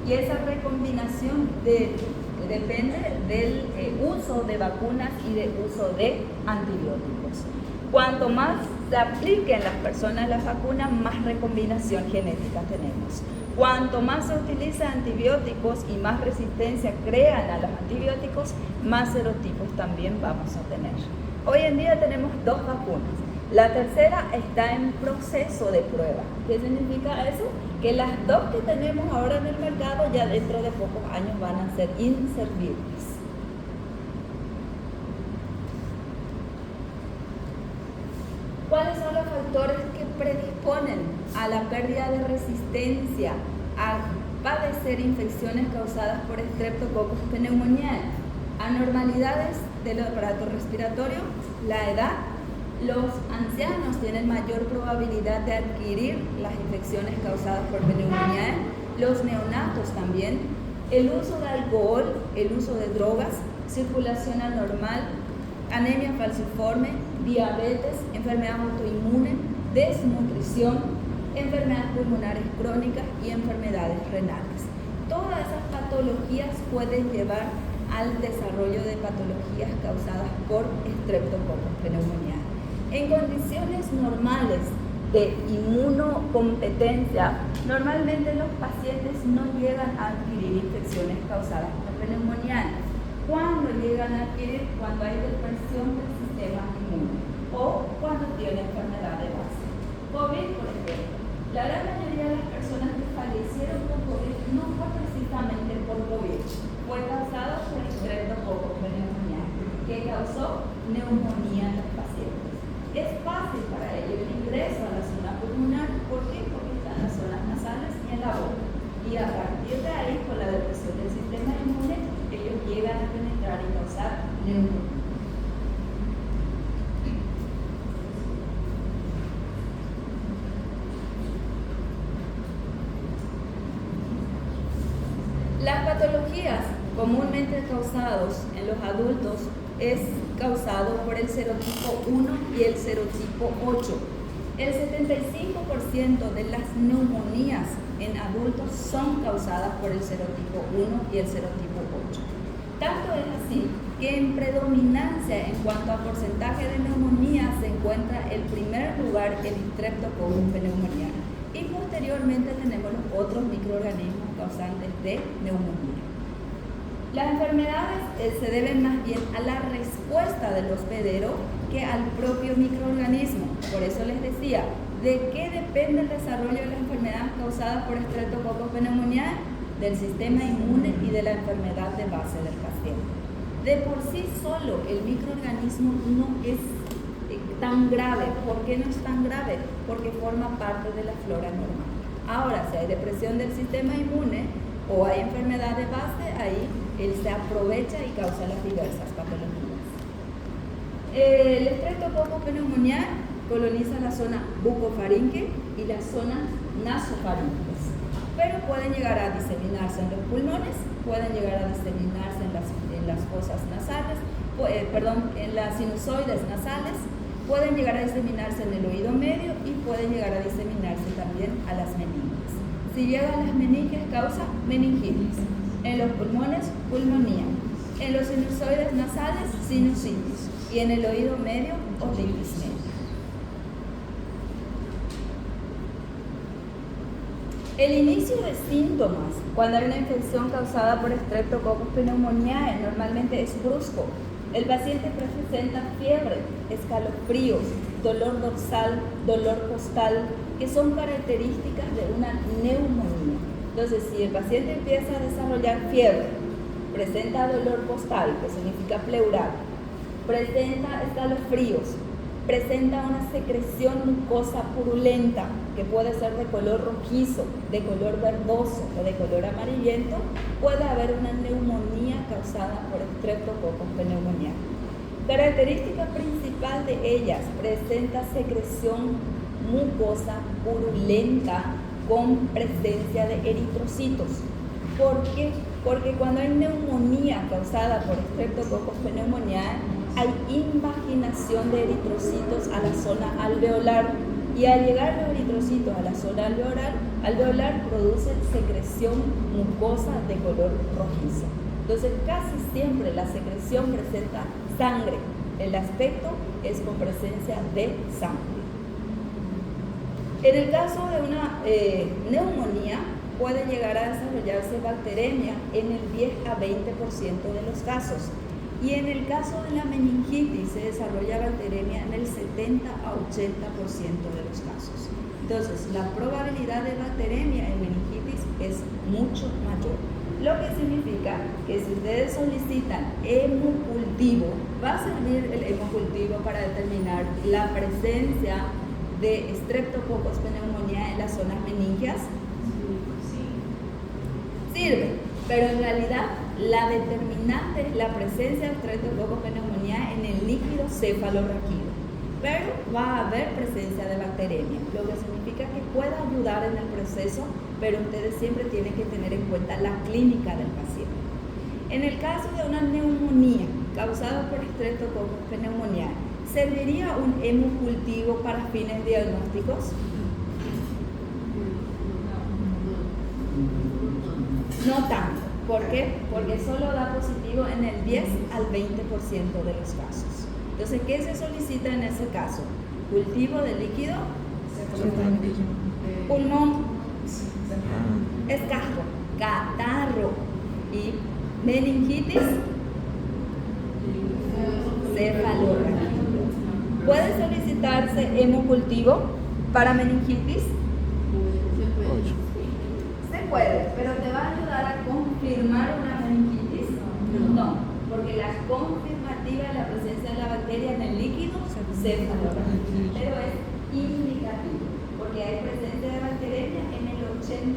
Speaker 1: Y esa recombinación depende del uso de vacunas y del uso de antibióticos. Cuanto más se apliquen las personas las vacunas, más recombinación genética tenemos. Cuanto más se utilizan antibióticos y más resistencia crean a los antibióticos, más serotipos también vamos a tener. Hoy en día tenemos 2 vacunas. La tercera está en proceso de prueba. ¿Qué significa eso? Que las 2 que tenemos ahora en el mercado ya dentro de pocos años van a ser inservibles. ¿Cuáles son los factores que predisponen a la pérdida de resistencia, a padecer infecciones causadas por Streptococcus pneumoniae? Anormalidades del aparato respiratorio, la edad. Los ancianos tienen mayor probabilidad de adquirir las infecciones causadas por pneumoniae, los neonatos también, el uso de alcohol, el uso de drogas, circulación anormal, anemia falciforme, diabetes, enfermedad autoinmune, desnutrición, enfermedades pulmonares crónicas y enfermedades renales. Todas esas patologías pueden llevar al desarrollo de patologías causadas por Streptococcus pneumoniae. En condiciones normales de inmunocompetencia, normalmente los pacientes no llegan a adquirir infecciones causadas por pneumoniae. ¿Cuándo llegan a adquirir? Cuando hay depresión del sistema inmune o cuando tiene enfermedad de base. COVID, por ejemplo. La gran mayoría de las personas que fallecieron con COVID no fue precisamente por COVID, fue causado por Streptococcus pneumoniae, que causó neumonía en los pacientes. fácil para ello el ingreso a la zona pulmonar. ¿Por qué? Porque está en las zonas nasales y en la boca. Y a partir de ahí, con la depresión del sistema inmune, ellos llegan a penetrar y causar neumonía. Las patologías comúnmente causadas en los adultos es causado por el serotipo 1 y el serotipo 8. El 75% de las neumonías en adultos son causadas por el serotipo 1 y el serotipo 8. Tanto es así que en predominancia en cuanto a porcentaje de neumonía se encuentra el primer lugar el Streptococcus pneumoniae y posteriormente tenemos los otros microorganismos causantes de neumonía. Las enfermedades se deben más bien a la respuesta del hospedero que al propio microorganismo. Por eso les decía, ¿de qué depende el desarrollo de las enfermedades causadas por Streptococcus pneumoniae? Del sistema inmune y de la enfermedad de base del paciente. De por sí solo el microorganismo no es tan grave. ¿Por qué no es tan grave? Porque forma parte de la flora normal. Ahora, si hay depresión del sistema inmune o hay enfermedad de base, ahí él se aprovecha y causa las diversas patologías. El Streptococcus pneumoniae coloniza la zona bucofaringe y la zona nasofaringe, pero pueden llegar a diseminarse en los pulmones, pueden llegar a diseminarse en las fosas nasales, en las sinusoides nasales, pueden llegar a diseminarse en el oído medio y pueden llegar a diseminarse también a las meninges. Si llega a las meninges causa meningitis, en los pulmones pulmonía, en los sinusoides nasales sinusitis y en el oído medio otitis media. El inicio de síntomas cuando hay una infección causada por Streptococcus pneumoniae normalmente es brusco. El paciente presenta fiebre, escalofríos, dolor dorsal, dolor costal, que son características de una neumonía. Entonces, si el paciente empieza a desarrollar fiebre, presenta dolor costal, que significa pleural, presenta escalofríos, presenta una secreción mucosa purulenta, que puede ser de color rojizo, de color verdoso o de color amarillento, puede haber una neumonía causada por Streptococcus pneumoniae. Característica principal de ellas, presenta secreción mucosa purulenta con presencia de eritrocitos. ¿Por qué? Porque cuando hay neumonía causada por Streptococcus pneumoniae, hay invaginación de eritrocitos a la zona alveolar y al llegar los eritrocitos a la zona alveolar producen secreción mucosa de color rojizo. Entonces casi siempre la secreción presenta sangre, el aspecto es con presencia de sangre. En el caso de una neumonía puede llegar a desarrollarse bacteremia en el 10 a 20% de los casos. Y en el caso de la meningitis se desarrolla bacteremia en el 70 a 80% de los casos. Entonces, la probabilidad de bacteremia en meningitis es mucho mayor. Lo que significa que si ustedes solicitan hemocultivo, va a servir el hemocultivo para determinar la presencia de Streptococcus pneumoniae en las zonas meningias. Sirve, pero en realidad la determinante es la presencia de Streptococcus pneumoniae en el líquido cefalorraquídeo, pero va a haber presencia de bacteremia, lo que significa que puede ayudar en el proceso, pero ustedes siempre tienen que tener en cuenta la clínica del paciente. En el caso de una neumonía causada por Streptococcus pneumoniae, ¿serviría un hemocultivo para fines diagnósticos? No tanto. ¿Por qué? Porque solo da positivo en el 10 al 20% de los casos. Entonces, ¿qué se solicita en ese caso? Cultivo de líquido, pulmón, escarro, catarro y meningitis, cefalorraquídeo. ¿Puede solicitarse hemocultivo para meningitis? Se puede, pero ¿te va a ayudar a confirmar una meningitis? No, porque la confirmativa de la presencia de la bacteria en el líquido céfalo, pero es indicativo, porque hay presencia de bacteremia en el 80%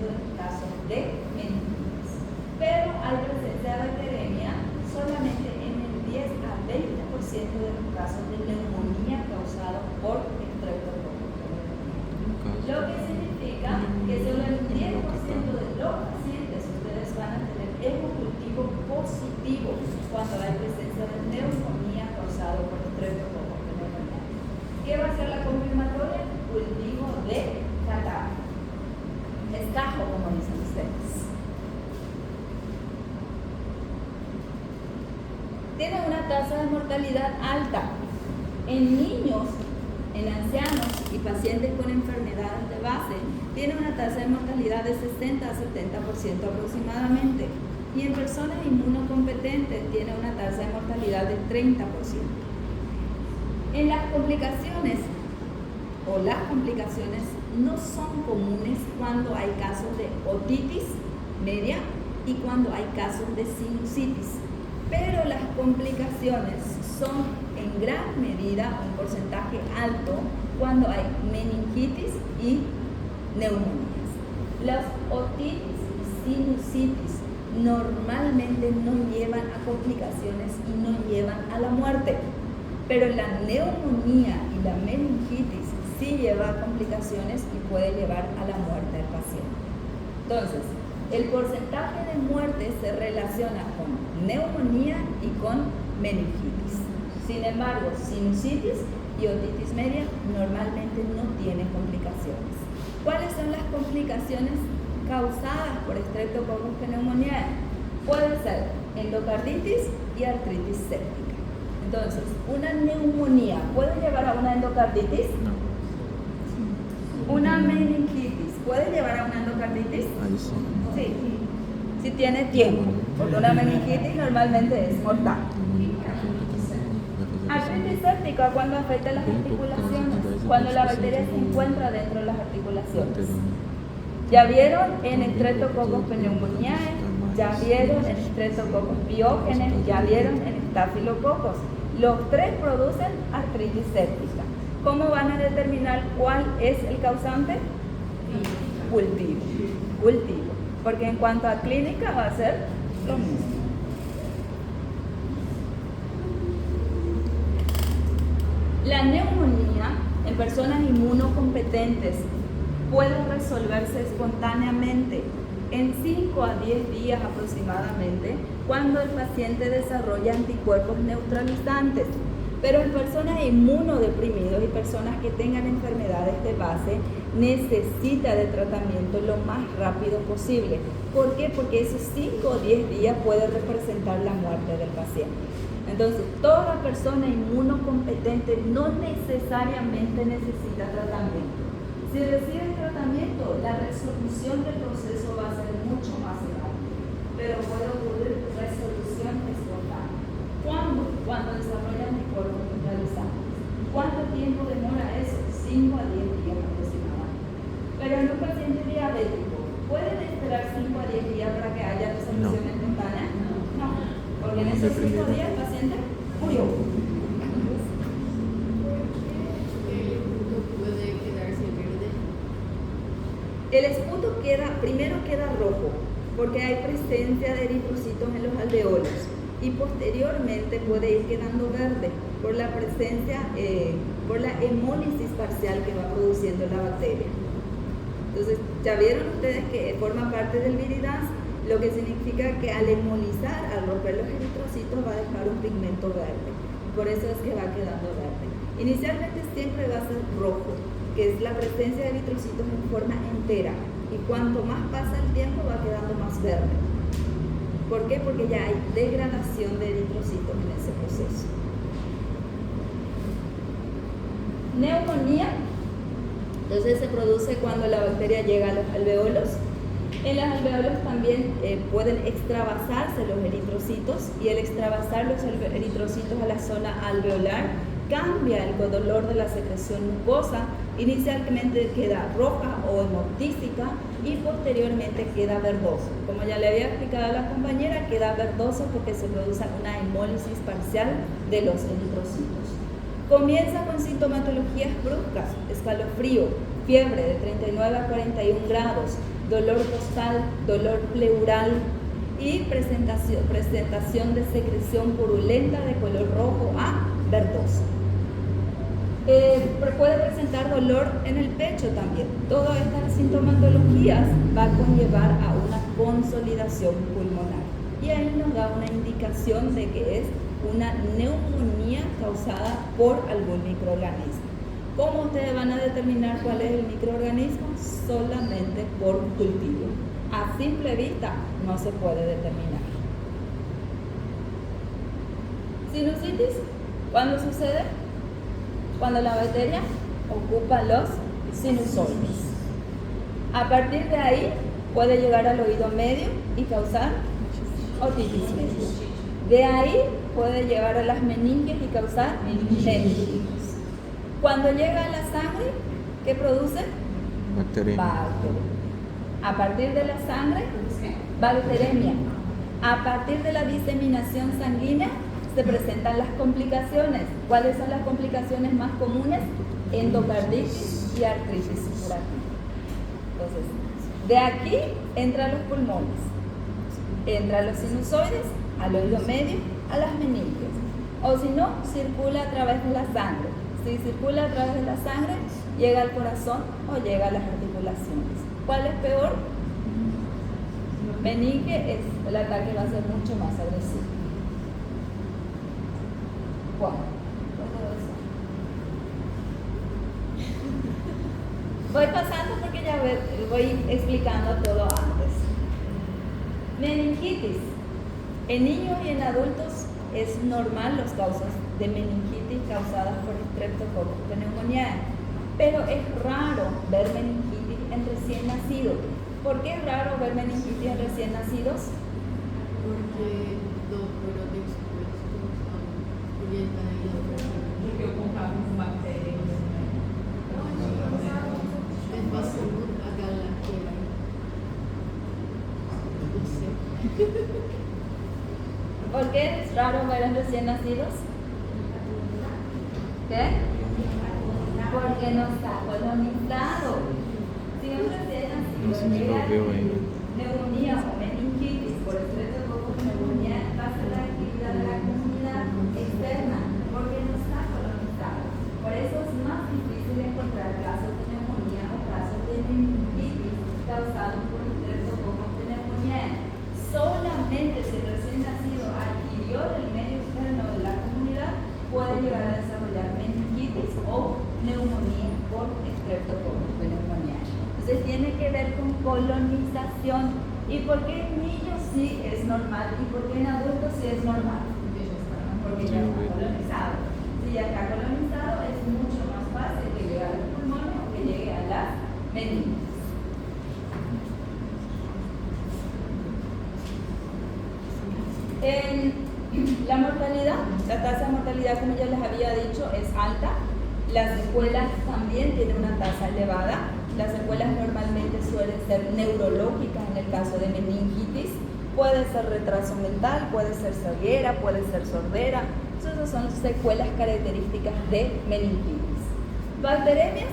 Speaker 1: de los casos de meningitis, pero hay presencia de bacteremia solamente en el 10 a 20% de los casos de neumonía causada por Streptococcus pneumoniae. Lo que significa que solo el 10% de los pacientes ustedes van a tener hemocultivo positivo cuando hay presencia de neumonía causada por Streptococcus pneumoniae. ¿Qué va a ser la confirmatoria? Cultivo de catarro. Escajo, como dicen ustedes. Tiene una tasa de mortalidad alta en niños, en ancianos y pacientes con enfermedades de base. Tiene una tasa de mortalidad de 60 a 70% aproximadamente, y en personas inmunocompetentes tiene una tasa de mortalidad del 30%. En las complicaciones no son comunes cuando hay casos de otitis media y cuando hay casos de sinusitis, pero las complicaciones son en gran medida, un porcentaje alto, cuando hay meningitis y neumonías. Las otitis y sinusitis normalmente no llevan a complicaciones y no llevan a la muerte, pero la neumonía y la meningitis sí lleva a complicaciones y puede llevar a la muerte del paciente. Entonces, el porcentaje de muerte se relaciona con neumonía y con meningitis. Sin embargo, sinusitis y otitis media normalmente no tienen complicaciones. ¿Cuáles son las complicaciones causadas por Streptococcus pneumoniae? Puede ser endocarditis y artritis séptica. Entonces, ¿una neumonía puede llevar a una endocarditis?
Speaker 5: No.
Speaker 1: ¿Una meningitis puede llevar a una endocarditis?
Speaker 5: Ahí sí.
Speaker 1: Sí, si tiene tiempo, porque una meningitis normalmente es mortal. Artritis séptica cuando afecta las articulaciones, cuando la bacteria se encuentra dentro de las articulaciones. Ya vieron en Streptococcus pneumoniae, ya vieron en Streptococcus pyogenes, ya vieron en Staphylococcus. Los tres producen artritis séptica. ¿Cómo van a determinar cuál es el causante? Cultivo. Porque en cuanto a clínica va a ser lo mismo. La neumonía en personas inmunocompetentes puede resolverse espontáneamente en 5 a 10 días aproximadamente cuando el paciente desarrolla anticuerpos neutralizantes. Pero en personas inmunodeprimidas y personas que tengan enfermedades de base necesita de tratamiento lo más rápido posible. ¿Por qué? Porque esos 5 o 10 días puede representar la muerte del paciente. Entonces, toda persona inmunocompetente no necesariamente necesita tratamiento. Si recibe tratamiento, la resolución del proceso va a ser mucho más rápida, pero puede ocurrir resolución espontánea. ¿Cuándo? Cuando desarrolla anticuerpos neutralizantes. ¿Cuánto tiempo demora eso? 5 a 10 días aproximadamente. Pero en un paciente diabético, ¿pueden esperar 5 a 10 días para que haya resolución espontánea? No. Porque en esos 5 días el paciente murió. El esputo primero queda rojo porque hay presencia de eritrocitos en los alveolos y posteriormente puede ir quedando verde por la presencia, por la hemólisis parcial que va produciendo la bacteria. Entonces, ya vieron ustedes que forma parte del viridans, lo que significa que al hemolizar, al romper los eritrocitos, va a dejar un pigmento verde. Por eso es que va quedando verde. Inicialmente siempre va a ser rojo, que es la presencia de eritrocitos en forma entera. Y cuanto más pasa el tiempo, va quedando más verde. ¿Por qué? Porque ya hay degradación de eritrocitos en ese proceso. Neumonía, entonces se produce cuando la bacteria llega a los alveolos. En los alveolos también pueden extravasarse los eritrocitos, y el extravasar los eritrocitos a la zona alveolar cambia el color de la secreción mucosa. Inicialmente queda roja o hemoptísica y posteriormente queda verdosa. Como ya le había explicado a la compañera, queda verdosa porque se produce una hemólisis parcial de los eritrocitos. Comienza con sintomatologías bruscas, escalofrío, fiebre de 39 a 41 grados, dolor costal, dolor pleural y presentación de secreción purulenta de color rojo a verdoso. Puede presentar dolor en el pecho también. Todas estas sintomatologías va a conllevar a una consolidación pulmonar y ahí nos da una indicación de que es una neumonía causada por algún microorganismo. ¿Cómo ustedes van a determinar cuál es el microorganismo? Solamente por cultivo. A simple vista no se puede determinar. Sinusitis, ¿cuándo sucede? Cuando la bacteria ocupa los sinusoides. A partir de ahí puede llegar al oído medio y causar otitis media. De ahí puede llegar a las meninges y causar meningitis. Cuando llega a la sangre, ¿qué produce?
Speaker 5: Bacteremia.
Speaker 1: A partir de la sangre, bacteremia. A partir de la diseminación sanguínea se presentan las complicaciones. ¿Cuáles son las complicaciones más comunes? Endocarditis y artritis supurativa. Entonces, de aquí entra a los pulmones, entra a los sinusoides, al oído medio, a las meninges. O si no, circula a través de la sangre. Si circula a través de la sangre, llega al corazón o llega a las articulaciones. ¿Cuál es peor? Meninge, el ataque va a ser mucho más agresivo. Bueno, todo eso. Voy pasando porque ya voy explicando todo antes. Meningitis. En niños y en adultos es normal los casos de meningitis causadas por Streptococcus pneumoniae, pero es raro ver meningitis en recién nacidos. ¿Por qué es raro ver meningitis en recién nacidos?
Speaker 6: Porque los brotes expuestos proyectan ahí la opresión.
Speaker 4: Porque ocupan bacterias.
Speaker 6: Es más común acá en la escuela. No sé.
Speaker 1: ¿Por qué es raro ver en recién nacidos? ¿Qué? Porque no está colonizado. Si un recién
Speaker 5: No sé si
Speaker 1: nacido
Speaker 5: lo veo ahí.
Speaker 1: neumonía o meningitis por Streptococcus pneumoniae, va a ser la actividad de la comunidad externa, porque no está colonizado. Por eso es más difícil encontrar casos de neumonía o casos de meningitis causados por Streptococcus pneumoniae. Solamente si el recién nacido adquirió el medio externo de la comunidad, puede llegar a desarrollar meningitis o neumonía por Streptococcus pneumoniae. Entonces tiene que ver con colonización. ¿Y por qué en niños sí es normal y por qué en adultos sí es normal? Porque ya está colonizado. Si ya está colonizado, es mucho más fácil que llegue a los pulmones o que llegue a las meninges. La mortalidad, la tasa de mortalidad, como ya les había dicho, es alta. Las secuelas también tienen una tasa elevada. Las secuelas normalmente suelen ser neurológicas en el caso de meningitis. Puede ser retraso mental, puede ser ceguera, puede ser sordera. Esas son secuelas características de meningitis. Bacteremias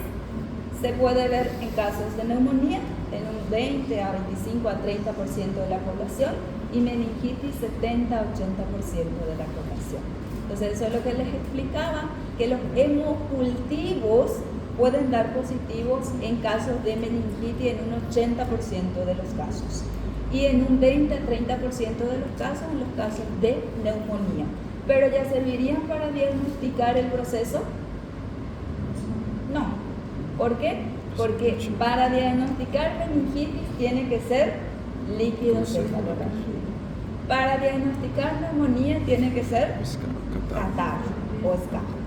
Speaker 1: se puede ver en casos de neumonía en un 20 a 25 a 30% de la población y meningitis 70 a 80% de la población. Entonces eso es lo que les explicaba, que los hemocultivos pueden dar positivos en casos de meningitis en un 80% de los casos y en un 20 a 30% de los casos en los casos de neumonía. ¿Pero ya servirían para diagnosticar el proceso? No. ¿Por qué? Porque para diagnosticar meningitis tiene que ser líquido encefalorraquídeo. Para diagnosticar neumonía tiene que ser catarro o escape.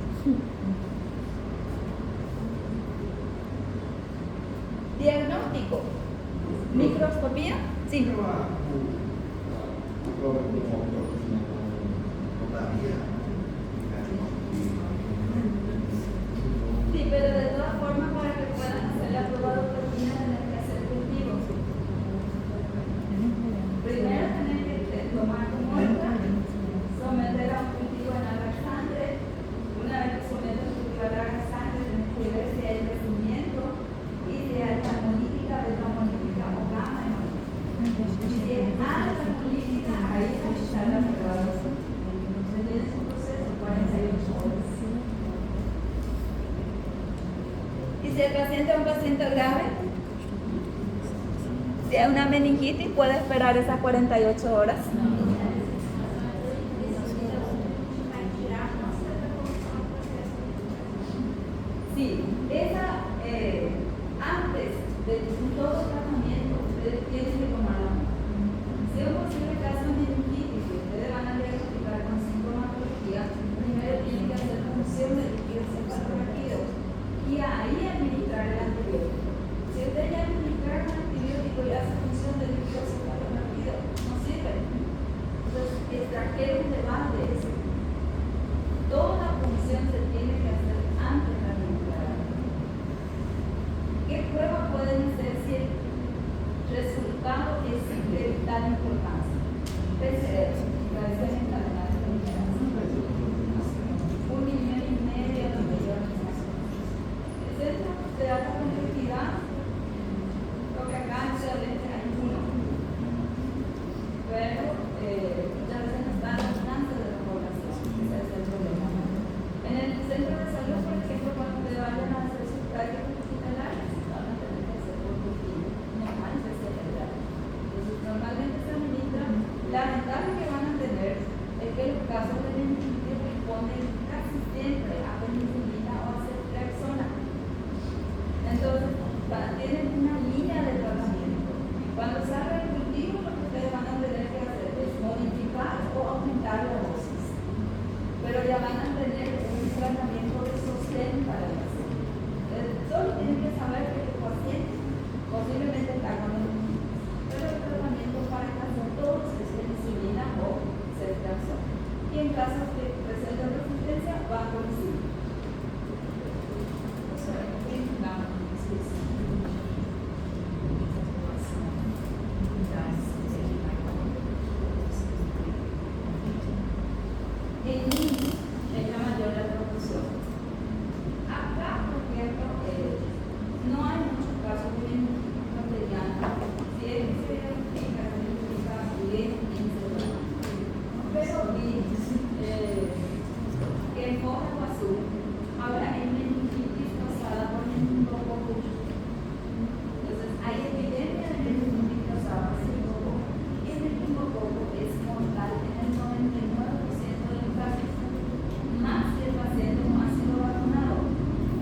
Speaker 1: Diagnóstico. Microscopía. Sí. Sí, pero de todas formas para que puedan hacer la prueba de proteína tienen que hacer cultivos. Primero tienen que tomar tu muestra, someter a un cultivo en la sangre. Una vez que someten el paciente es un paciente grave, si hay una meningitis, puede esperar esas 48 horas. Sí, antes de todo tratamiento, ustedes tienen que tomarla. Si es un posible caso de meningitis que ustedes van a diagnosticar con sintomatología, primero tienen que hacer función de líquido cefalorraquídeo y ahí administrar el antibiótico. Si ustedes ya administraron un antibiótico y hace función de líquido cefalorraquídeo, no sirve. Entonces, extrajeron de base eso. Toda la función se tiene que hacer antes de administrar. ¿Qué pruebas pueden hacer si el resultado es de vital importancia? PCR, reacción en cadena de eliminación. 1,5 millones de personas. El centro de alta complejidad, creo que acá actualmente hay uno, pero muchas veces no está al alcance de la población. Ese es el problema. En el centro de salud, por ejemplo, cuando te vayan a hacer sus prácticas hospitalarias, van a tener que hacer por rutina, no hay especialidad. Entonces, normalmente se administra. La ventaja que van a tener es que los casos de meningitis responden casi siempre a penicilina o a ceftriaxona. Entonces, tienen una línea de tratamiento. Cuando salga el cultivo, lo que ustedes van a tener que hacer es modificar o aumentar la dosis. Pero ya van a tener un tratamiento de sostén para el paciente. Solo tienen que saber que el paciente posiblemente está con meningitis, pero el tratamiento para el caso todos es penicilina o ceftriaxona. Y en caso de presenten resistencia, van con sí. En niños es la mayor la transfusión. Acá, por ejemplo, no hay muchos casos de meningitis bacteriana. Si es que se diagnostica, se diagnostica bien en semanas. Pero en hoja azul ahora hay meningitis causada por meningococcus. Entonces, hay epidemia de meningitis causada por meningococcus. Y el meningococo es mortal en el 99% de los casos, más si el paciente no ha sido vacunado.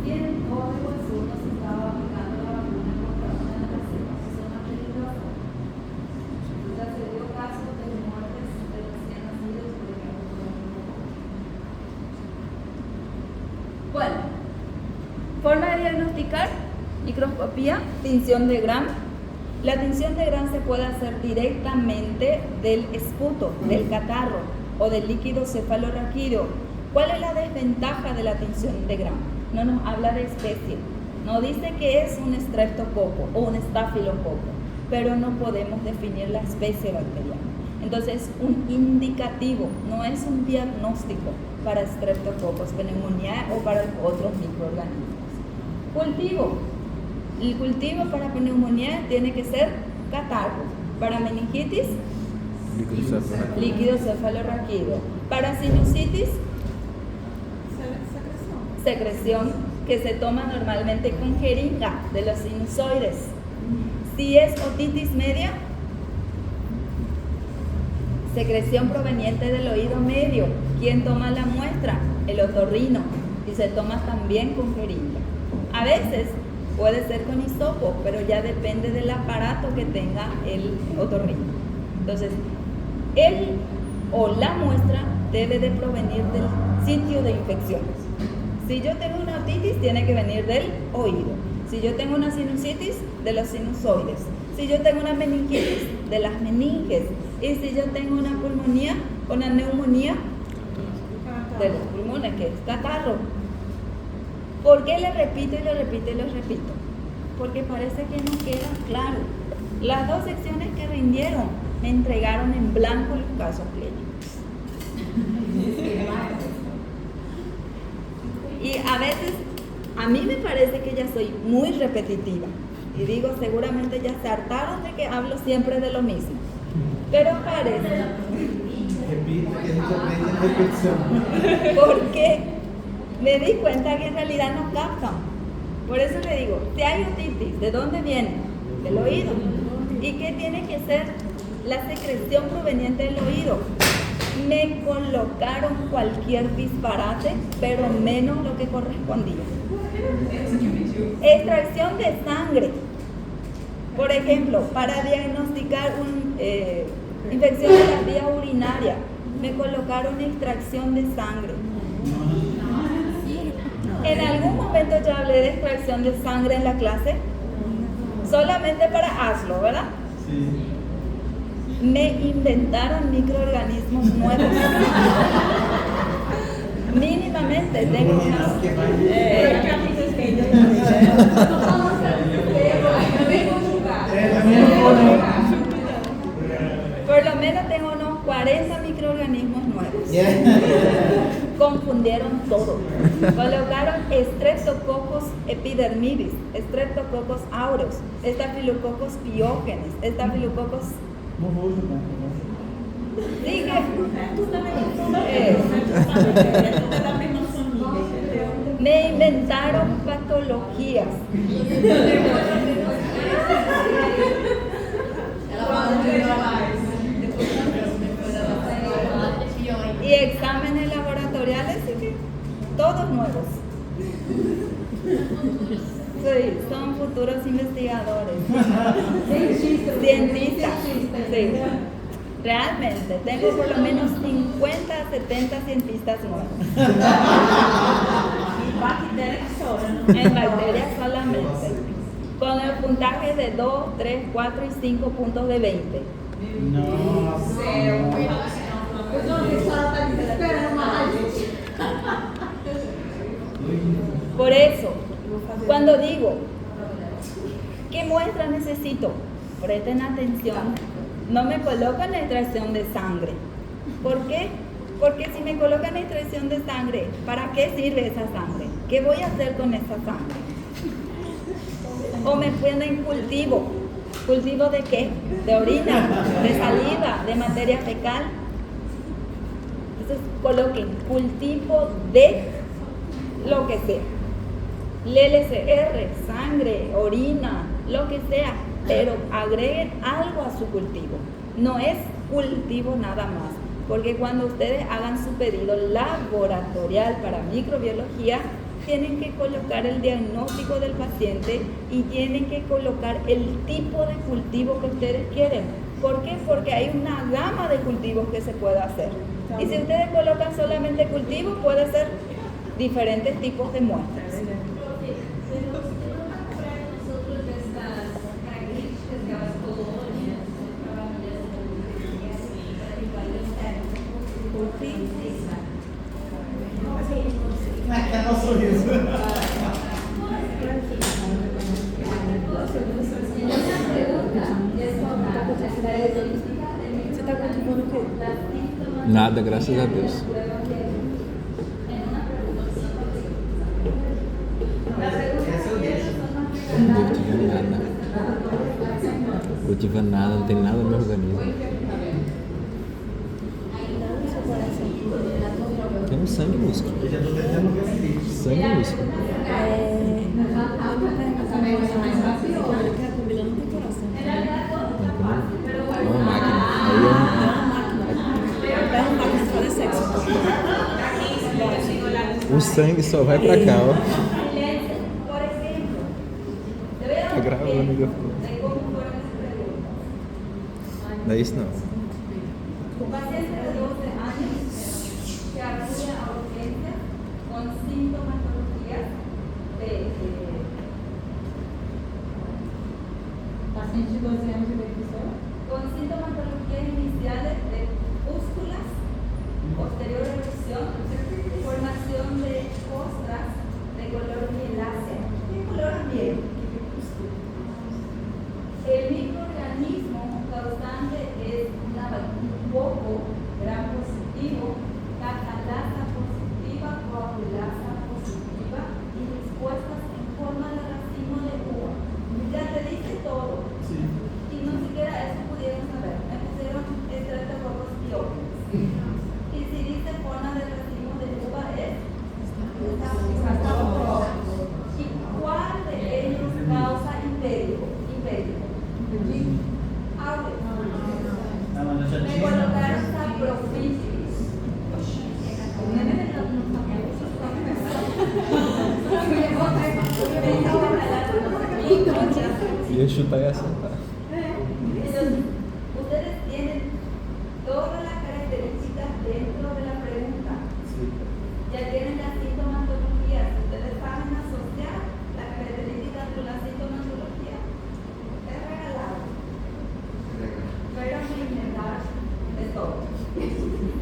Speaker 1: Y en el código azul no se estaba aplicando la vacuna contra una de las cepas que son más peligrosas. Entonces, ya se dio casos de muertes de recién nacidos, por ejemplo, por meningococo. Bueno, forma de diagnosticar: microscopía, tinción de Gram. La tinción de Gram se puede hacer directamente del esputo, del catarro o del líquido cefalorraquídeo. ¿Cuál es la desventaja de la tinción de Gram? No nos habla de especie, no dice que es un streptococo o un estafilococo, pero no podemos definir la especie bacteriana. Entonces, un indicativo, no es un diagnóstico para streptococos, pneumoniae o para otros microorganismos. Cultivo. El cultivo para pneumoniae tiene que ser catarro. Para meningitis, líquido cefalorraquídeo. Para sinusitis, secreción que se toma normalmente con jeringa de los sinusoides. Si es otitis media, secreción proveniente del oído medio. ¿Quién toma la muestra? El otorrino, y se toma también con jeringa. A veces puede ser con hisopo, pero ya depende del aparato que tenga el otorrino. Entonces, él o la muestra debe de provenir del sitio de infecciones. Si yo tengo una otitis, tiene que venir del oído. Si yo tengo una sinusitis, de los sinusoides. Si yo tengo una meningitis, de las meninges. Y si yo tengo una pulmonía, una neumonía, de los pulmones, que es catarro. ¿Por qué le repito y le repito y le repito? Porque parece que no queda claro. Las dos secciones que rindieron me entregaron en blanco los casos clínicos. Y a veces, a mí me parece que ya soy muy repetitiva. Y digo, seguramente ya se hartaron de que hablo siempre de lo mismo. Pero parece...
Speaker 2: Repite, que a gente aprende en repetición.
Speaker 1: Porque me di cuenta que en realidad no captan. Por eso le digo, si hay otitis, ¿de dónde viene? Del oído. ¿Y qué tiene que ser la secreción proveniente del oído? Me colocaron cualquier disparate, pero menos lo que correspondía. Extracción de sangre. Por ejemplo, para diagnosticar una infección de la vía urinaria, me colocaron extracción de sangre. ¿En algún momento yo hablé de extracción de sangre en la clase? Solamente para hazlo, ¿verdad? Sí. Me inventaron microorganismos nuevos. Mínimamente tengo unas... Por lo menos tengo unos 40 microorganismos nuevos. Confundieron todo. Colocaron Streptococcus epidermidis, Streptococcus aureus, Staphylococcus pyogenes, Staphylococcus... Dije... Me inventaron patologías. Y exámenes laboratoriales, y que todos nuevos. Sí, son futuros investigadores. Cientistas. Sí. Realmente, tengo por lo menos 50 a 70 cientistas nuevos. En bacterias solamente. Con el puntaje de 2, 3, 4 y 5 puntos de 20. Por eso, cuando digo, ¿qué muestra necesito? Presten atención. No me colocan la extracción de sangre. ¿Por qué? Porque si me colocan la extracción de sangre, ¿para qué sirve esa sangre? ¿Qué voy a hacer con esa sangre? O me ponen cultivo. ¿Cultivo de qué? De orina, de saliva, de materia fecal. Entonces coloquen cultivo de lo que sea. LCR, sangre, orina, lo que sea. Pero agreguen algo a su cultivo. No es cultivo nada más. Porque cuando ustedes hagan su pedido laboratorial para microbiología, tienen que colocar el diagnóstico del paciente y tienen que colocar el tipo de cultivo que ustedes quieren. ¿Por qué? Porque hay una gama de cultivos que se puede hacer. Y si ustedes colocan solamente cultivo, puede ser diferentes tipos de muestras.
Speaker 5: Nada, graças a Deus. Não tive nada. Eu tive nada, não tem nada no meu organismo. Tem um sangue músculo. Sangue músculo. É uma máquina. O sangue só vai pra cá, ó. Tá gravando o microfone. Não é isso não.
Speaker 1: O paciente de 12 años que acude a urgencia con sintomatologías de paciente de 12 años con sintomatologías iniciales de pústulas, posterior erupción, formación de costras de color mielácea. ¿Qué color miel? El microorganismo causante es un poco gram positivo, catalasa positiva, coagulasa positiva y respuestas en forma de racimo de uva. Ya te dice todo. Sí. Y no siquiera eso pudieron saber. Me pusieron Streptococcus pyogenes. Y si dice forma de racimo de uva es... ¿Y cuál de
Speaker 5: chutar e acertar.
Speaker 1: Entonces, ustedes tienen todas las características dentro de la pregunta.
Speaker 2: Sí.
Speaker 1: Ya tienen las sintomatologías. Ustedes saben asociar las características con la sintomatología. Es regalado. Pero me inventar de todo.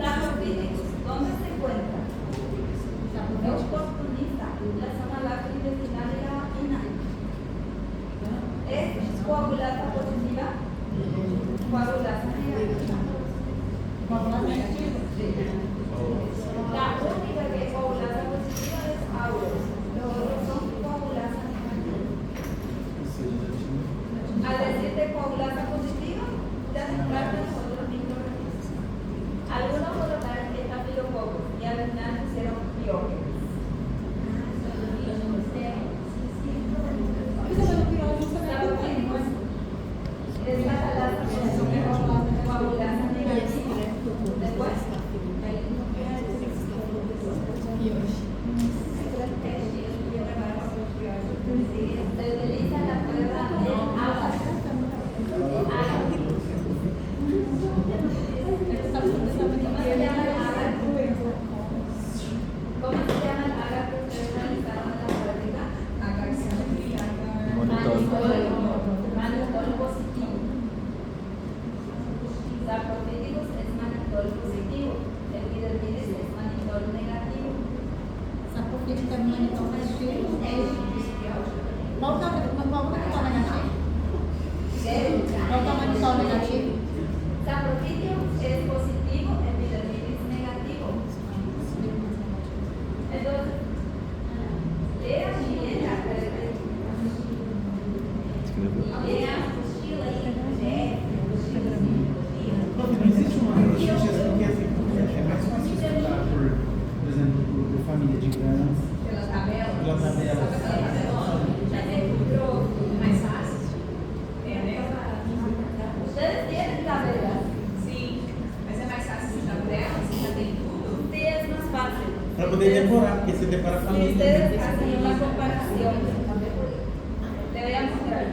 Speaker 1: Saprofíticos, ¿dónde se encuentran? Es oportunista, la zona gastrointestinal y la vagina. Es coagulasa positiva, coagulasa negativa. Sí. La única que es coagulasa positiva es auros. Los otros son coagulasa negativa. Al decirte coagulasa positiva, ya descartan los otros microorganismos. Algunos colocaron estafilococos y al final pusieron piógenes. Es la calasa coagulasa negativa. Después, se utiliza la prueba de agas. ¿Cómo se llama el agar que ustedes realizaron en la práctica? Manitol positivo. Saprofíticos es manitol positivo. Epidermidis es manitol negativo. Saprofitio es positivo, epidermidis negativo. Entonces, lean bien la característica. Lean
Speaker 7: Existe uma existe porque assim, é mais fácil estudar por exemplo, por família de grãos,
Speaker 1: pela tabela.
Speaker 7: pela tabela.
Speaker 4: Mais fácil? É, né?
Speaker 1: Ustedes tienen tabelas.
Speaker 4: Sim. Mas é mais fácil estudar por ela? Você já tem tudo?
Speaker 1: Sí, es más fácil.
Speaker 7: Para poder decorar, porque você decora a
Speaker 1: Si
Speaker 7: família.
Speaker 1: ustedes hacen una comparación, le voy a mostrar.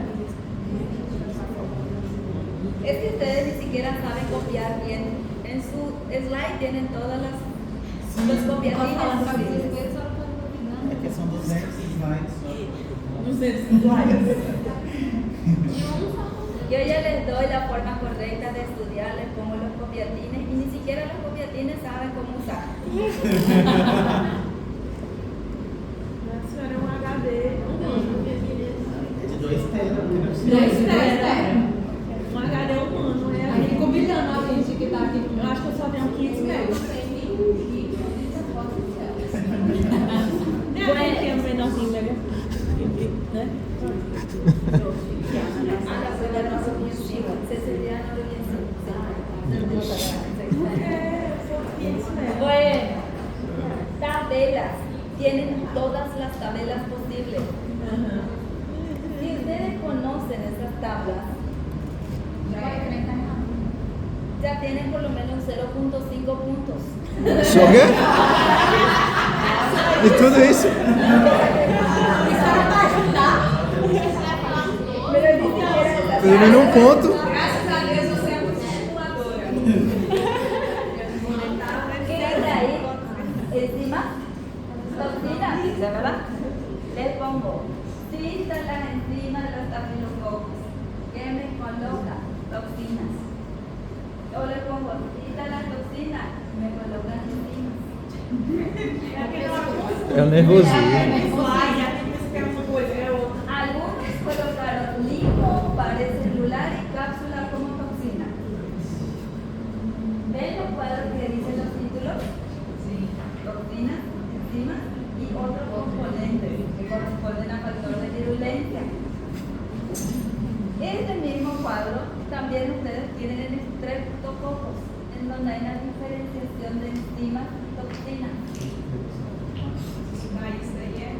Speaker 1: Es que ustedes ni siquiera saben copiar bien. En su slide tienen todas las los copiadines posibles.
Speaker 7: É que são 200 slides só.
Speaker 1: Yo ya les doy la forma correcta de estudiar, les pongo los copiatines y ni siquiera los copiatines saben cómo usar.
Speaker 6: senhora é um HD.
Speaker 7: De 2 telas, porque não precisa.
Speaker 6: Um HD humano. Aí ficou brilhando a gente que tá aqui. Eu acho que eu só tenho 15 megas. Né? Aquele que é menorzinho, né? Né?
Speaker 1: Ah, la prueba no lo pienso. Se sería no lo pienso. Bueno, tabelas. Tienen todas las tabelas posibles. Si ustedes conocen esas tablas, ya tienen por lo menos 0.5 puntos.
Speaker 5: Só quê? E tudo isso?
Speaker 1: Pero ni siquiera esas
Speaker 5: Pelo menos um ponto.
Speaker 4: Graças a Deus você é muito estimuladora.
Speaker 1: ¿Qué es ahí? Enzimas, toxinas, ¿de verdad? Les pongo, citan las enzimas de los estafilococos. ¿Qué me coloca? Toxinas. Yo les pongo, citan las toxinas, me colocan enzimas.
Speaker 5: É o nervosismo.
Speaker 1: Algunos colocaron lipo, pared celular y cápsula como toxina. ¿Ven los cuadros que dicen los títulos? Sí. Toxinas, enzimas y otros componentes que corresponden a factor de virulencia. Este mismo cuadro también ustedes tienen en estreptococos, en donde hay una diferenciación de enzimas y toxinas.
Speaker 4: Mas isso daí é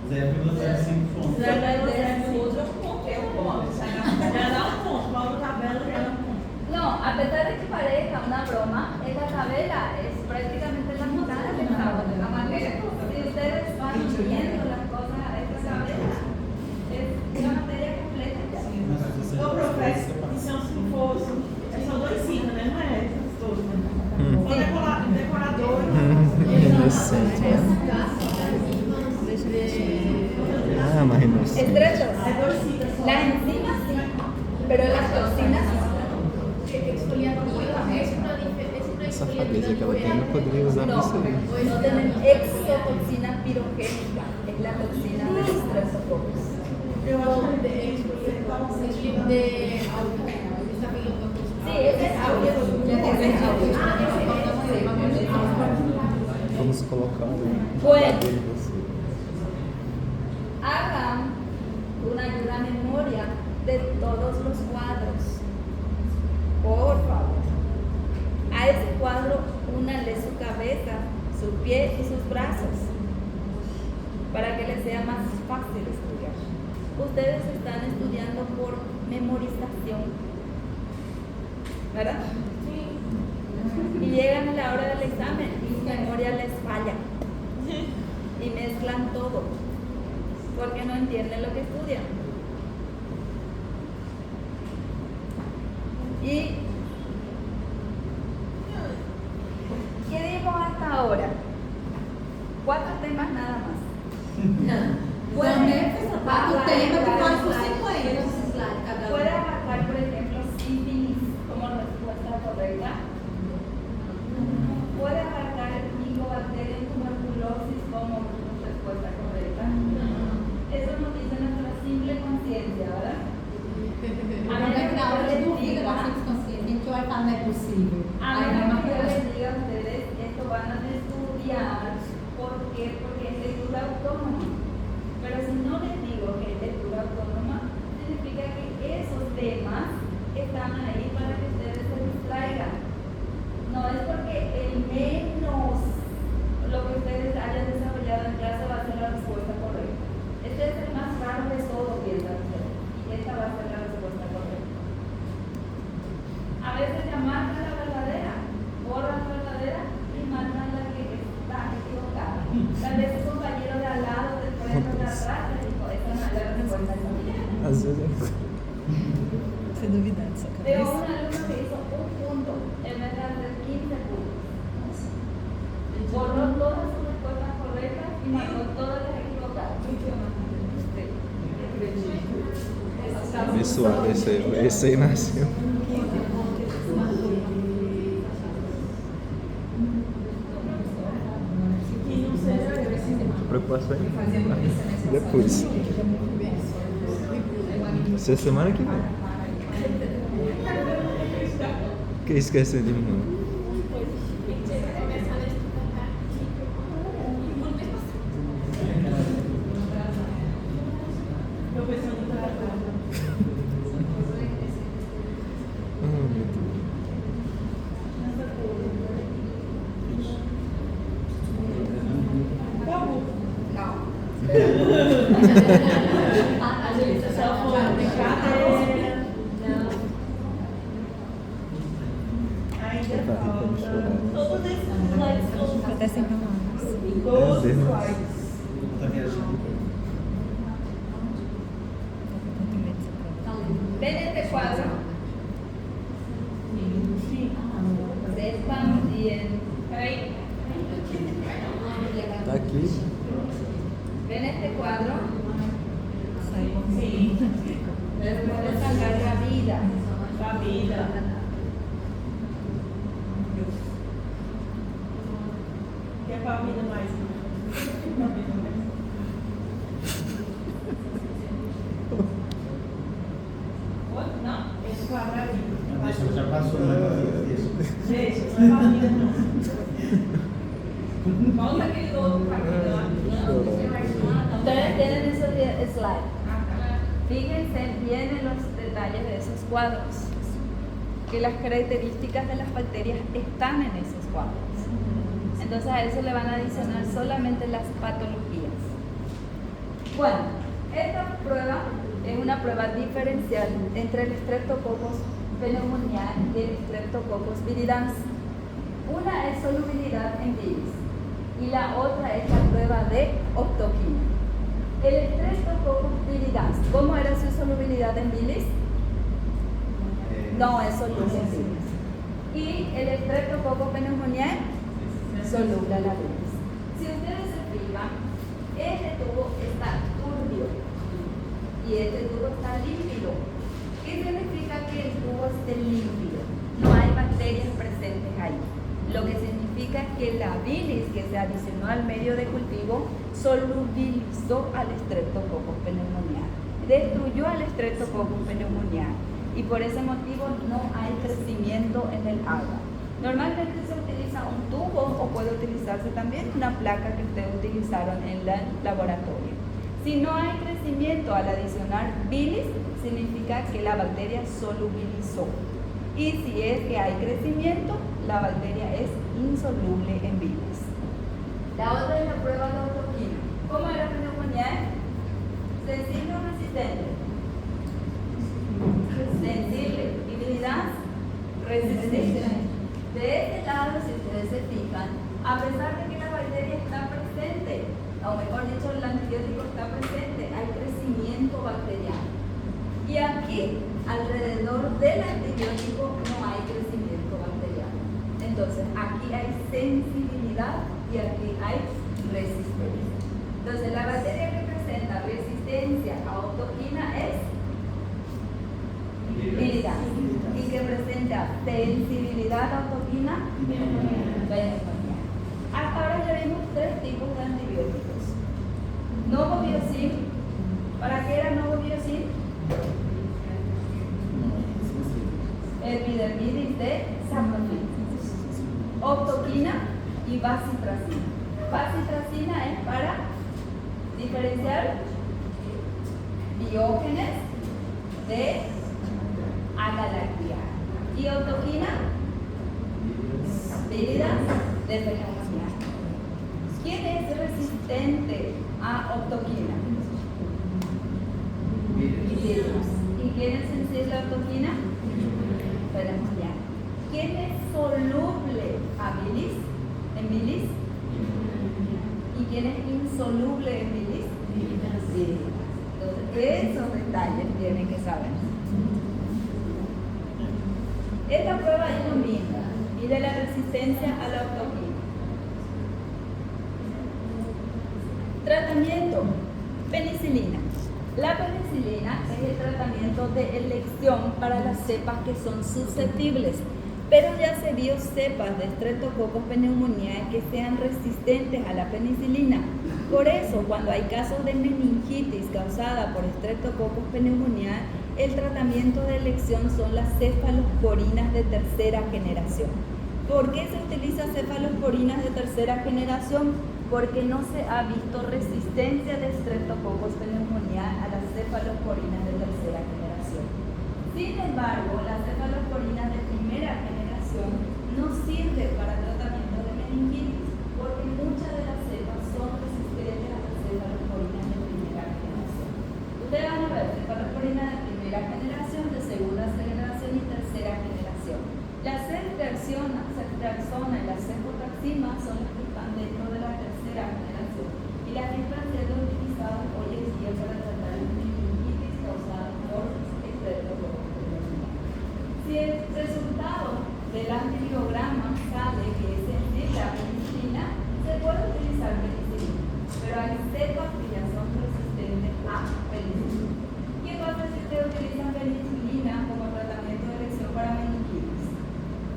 Speaker 7: 0,05 pontos.
Speaker 6: Outro ponto. É um ponto. Já dá um ponto. Qual tabela já dá um ponto.
Speaker 1: No, a pesar de que parezca una broma, esta tabela es prácticamente la mitad del examen. La materia, si ustedes van viendo las cosas a esta tabela, es una materia completa ya.
Speaker 5: inocente. Ah, más inocente.
Speaker 1: Estrechos. Las enzimas sí, pero las toxinas
Speaker 5: Essa safadeza que ela tem, eu poderia usar pra isso aí.
Speaker 1: no tienen exotoxina pirogénica, es la toxina del estreptococcus. Sí, ese es audio.
Speaker 5: Vamos colocar
Speaker 1: Bueno. Hagan una memoria de todos los cuadros. Por favor. A ese cuadro únale su cabeza, su pie y sus brazos para que les sea más fácil estudiar. Ustedes están estudiando por memorización, ¿verdad? Y llegan a la hora del examen y su memoria les falla y mezclan todo porque no entienden lo que estudian. Y ¿qué dimos hasta ahora? 4 temas nada más. Puede abarcar, por ejemplo, sífilis como respuesta correcta. Puede abarcar el Mycobacterium tuberculosis como respuesta correcta. Eso nos dice nuestra simple conciencia, ¿verdad? A menos que yo les diga a ustedes, esto van a estudiar. ¿Por qué? Porque es lectura autónoma. Pero si no les digo que es lectura autónoma, significa que esos temas están ahí para que ustedes se distraigan. No es porque el menos lo que ustedes hayan desarrollado en clase va a ser la respuesta correcta. Este es el más raro de todo, piensan ustedes. Y esta va a ser la respuesta correcta. A veces ya marcan la verdadera, borran la verdadera y marcan la que está equivocada. Tal vez su compañero de al lado, de frente o de atrás, le dijo, esta no es la respuesta correcta.
Speaker 5: Às vezes
Speaker 6: Sem duvidar dessa
Speaker 1: Veo
Speaker 6: cabeça.
Speaker 1: un alumno que hizo un punto en vez de hacer 15 puntos. Borró todas sus respuestas correctas y marcó todas las equivocadas.
Speaker 5: abençoado, esse aí nasceu. Preocupação aí? Depois. Isso é semana que vem. Que esquecer de mim?
Speaker 6: Até sempre mais.
Speaker 7: Tá viajando.
Speaker 1: ¿Ven este cuadro? Sepan bien.
Speaker 5: Tá aqui.
Speaker 1: ¿Ven este cuadro?
Speaker 6: Sí.
Speaker 1: Les puede sacar la vida.
Speaker 6: Da vida. Que é pra vida mais. Não? Esse quadro é vida.
Speaker 7: Não, deixa, já passou, né? Deixa.
Speaker 6: Gente, isso não é pra vida, não. Volta aquele outro pra vida lá.
Speaker 1: Ustedes tienen esos slides. Fíjense bien en los detalles de esos cuadros, que las características de las bacterias están en esos cuadros. Entonces a eso le van a adicionar solamente las patologías. Bueno, esta prueba es una prueba diferencial entre el Streptococcus pneumoniae y el Streptococcus viridans. Una es solubilidad en bilis y la otra es la prueba de octoquina. El Streptococcus viridans, ¿cómo era su solubilidad en bilis? No es soluble en bilis. Y el Streptococcus pneumoniae, soluble a la bilis. fijan, este tubo está turbio y este tubo está límpido. ¿Qué significa que el tubo esté límpido? No hay bacterias presentes ahí. Lo que significa que la bilis que se adicionó al medio de cultivo solubilizó al Streptococcus pneumoniae, destruyó al Streptococcus pneumoniae y por ese motivo no hay crecimiento en el agua. Normalmente se utiliza un tubo o puede utilizarse también una placa que ustedes utilizaron en el laboratorio. Si no hay crecimiento al adicionar bilis, significa que la bacteria solubilizó. Y si es que hay crecimiento, la bacteria es insoluble en bilis. La otra es la prueba de autoquina. ¿Cómo es la pneumoniae? ¿Sensible o resistente? Sensible. ¿Divinidad? Resistente. De este lado, si ustedes se fijan, a pesar de que la bacteria está presente, o mejor dicho, el antibiótico está presente, hay crecimiento bacteriano. Y aquí, alrededor del antibiótico, no hay crecimiento bacteriano. Entonces, aquí hay sensibilidad y aquí hay resistencia. Entonces, la bacteria que presenta resistencia a autoquina es virilidad. Y que presenta sensibilidad a autoquina, pneumoniae. Hasta ahora ya vimos 3 tipos de antibióticos. Novobiocin. ¿Para qué era novobiocin? Epidermidis de Samnophilus. Autoquina y bacitracina. Bacitracina es para diferenciar biógenes de agalactia. Y autoquina, víridas de pneumoniae. ¿Quién es resistente a autoquina? Víridas. ¿Y quién es sensible a autoquina? Pneumoniae. ¿Quién es soluble a bilis? ¿En bilis? ¿Y quién es insoluble en bilis? Víridas. Entonces, esos detalles tienen que saber. Esta prueba es lo mismo, mide la resistencia a la autoquina. Tratamiento, penicilina. La penicilina es el tratamiento de elección para las cepas que son susceptibles, pero ya se vio cepas de Streptococcus pneumoniae que sean resistentes a la penicilina. Por eso, cuando hay casos de meningitis causada por Streptococcus pneumoniae, el tratamiento de elección son las cefalosporinas de tercera generación. ¿Por qué se utiliza cefalosporinas de tercera generación? Porque no se ha visto resistencia de Streptococcus pneumoniae a las cefalosporinas de tercera generación. Sin embargo, las cefalosporinas de primera generación no sirven para tratamiento de meningitis porque muchas de las cepas son resistentes a las cefalosporinas de primera generación. Ustedes van a ver cefalosporinas de primera generación, de segunda generación y tercera generación. La ceftriaxona y la cefotaxima son las que están dentro de la tercera generación y las que están siendo utilizadas hoy en día para tratar la meningitis causada por Streptococcus pneumoniae. Si el resultado del antibiograma sale que es sensible a penicilina, se puede utilizar penicilina, pero hay cepas que ya son resistentes a penicilina. ¿Qué pasa si ustedes utilizan penicilina como tratamiento de elección para meningitis?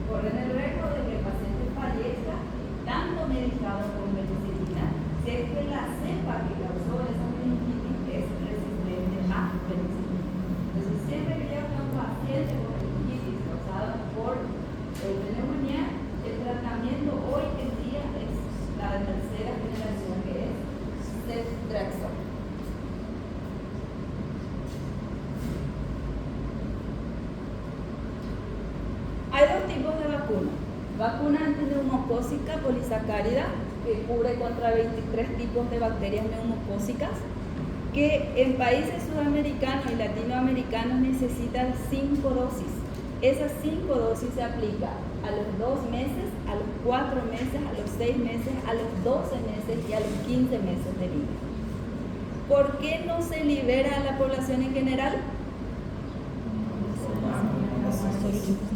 Speaker 1: Corren el riesgo de que el paciente fallezca estando medicado con penicilina si es que la cepa que causó esa meningitis es resistente a penicilina. Entonces, siempre que llega un paciente con meningitis causada por pneumonía, el tratamiento hoy en día es la tercera generación, que es ceftriaxona. Hay 2 tipos de vacuna. Vacuna antineumocócica polisacárida, que cubre contra 23 tipos de bacterias neumocócicas, que en países sudamericanos y latinoamericanos necesitan 5 dosis. Esas 5 dosis se aplican a los 2 meses, a los 4 meses, a los 6 meses, a los 12 meses y a los 15 meses de vida. ¿Por qué no se libera a la población en general?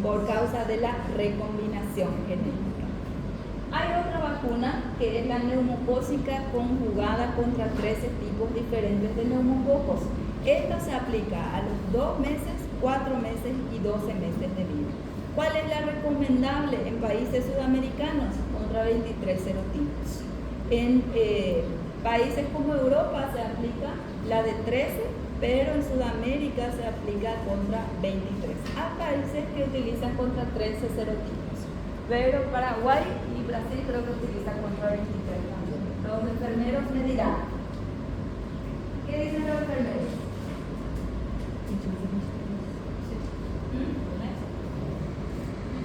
Speaker 1: Por causa de la recombinación genética. Hay otra vacuna vacuna que es la neumocócica conjugada contra 13 tipos diferentes de neumococos. Esta se aplica a los 2 meses, 4 meses y 12 meses de vida. ¿Cuál es la recomendable en países sudamericanos? Contra 23 serotipos. En países como Europa se aplica la de 13, pero en Sudamérica se aplica contra 23. Hay países que utilizan contra 13 serotipos, pero Paraguay y Brasil creo que utilizan contra 23 también. Los enfermeros me dirán. ¿Qué dicen los enfermeros?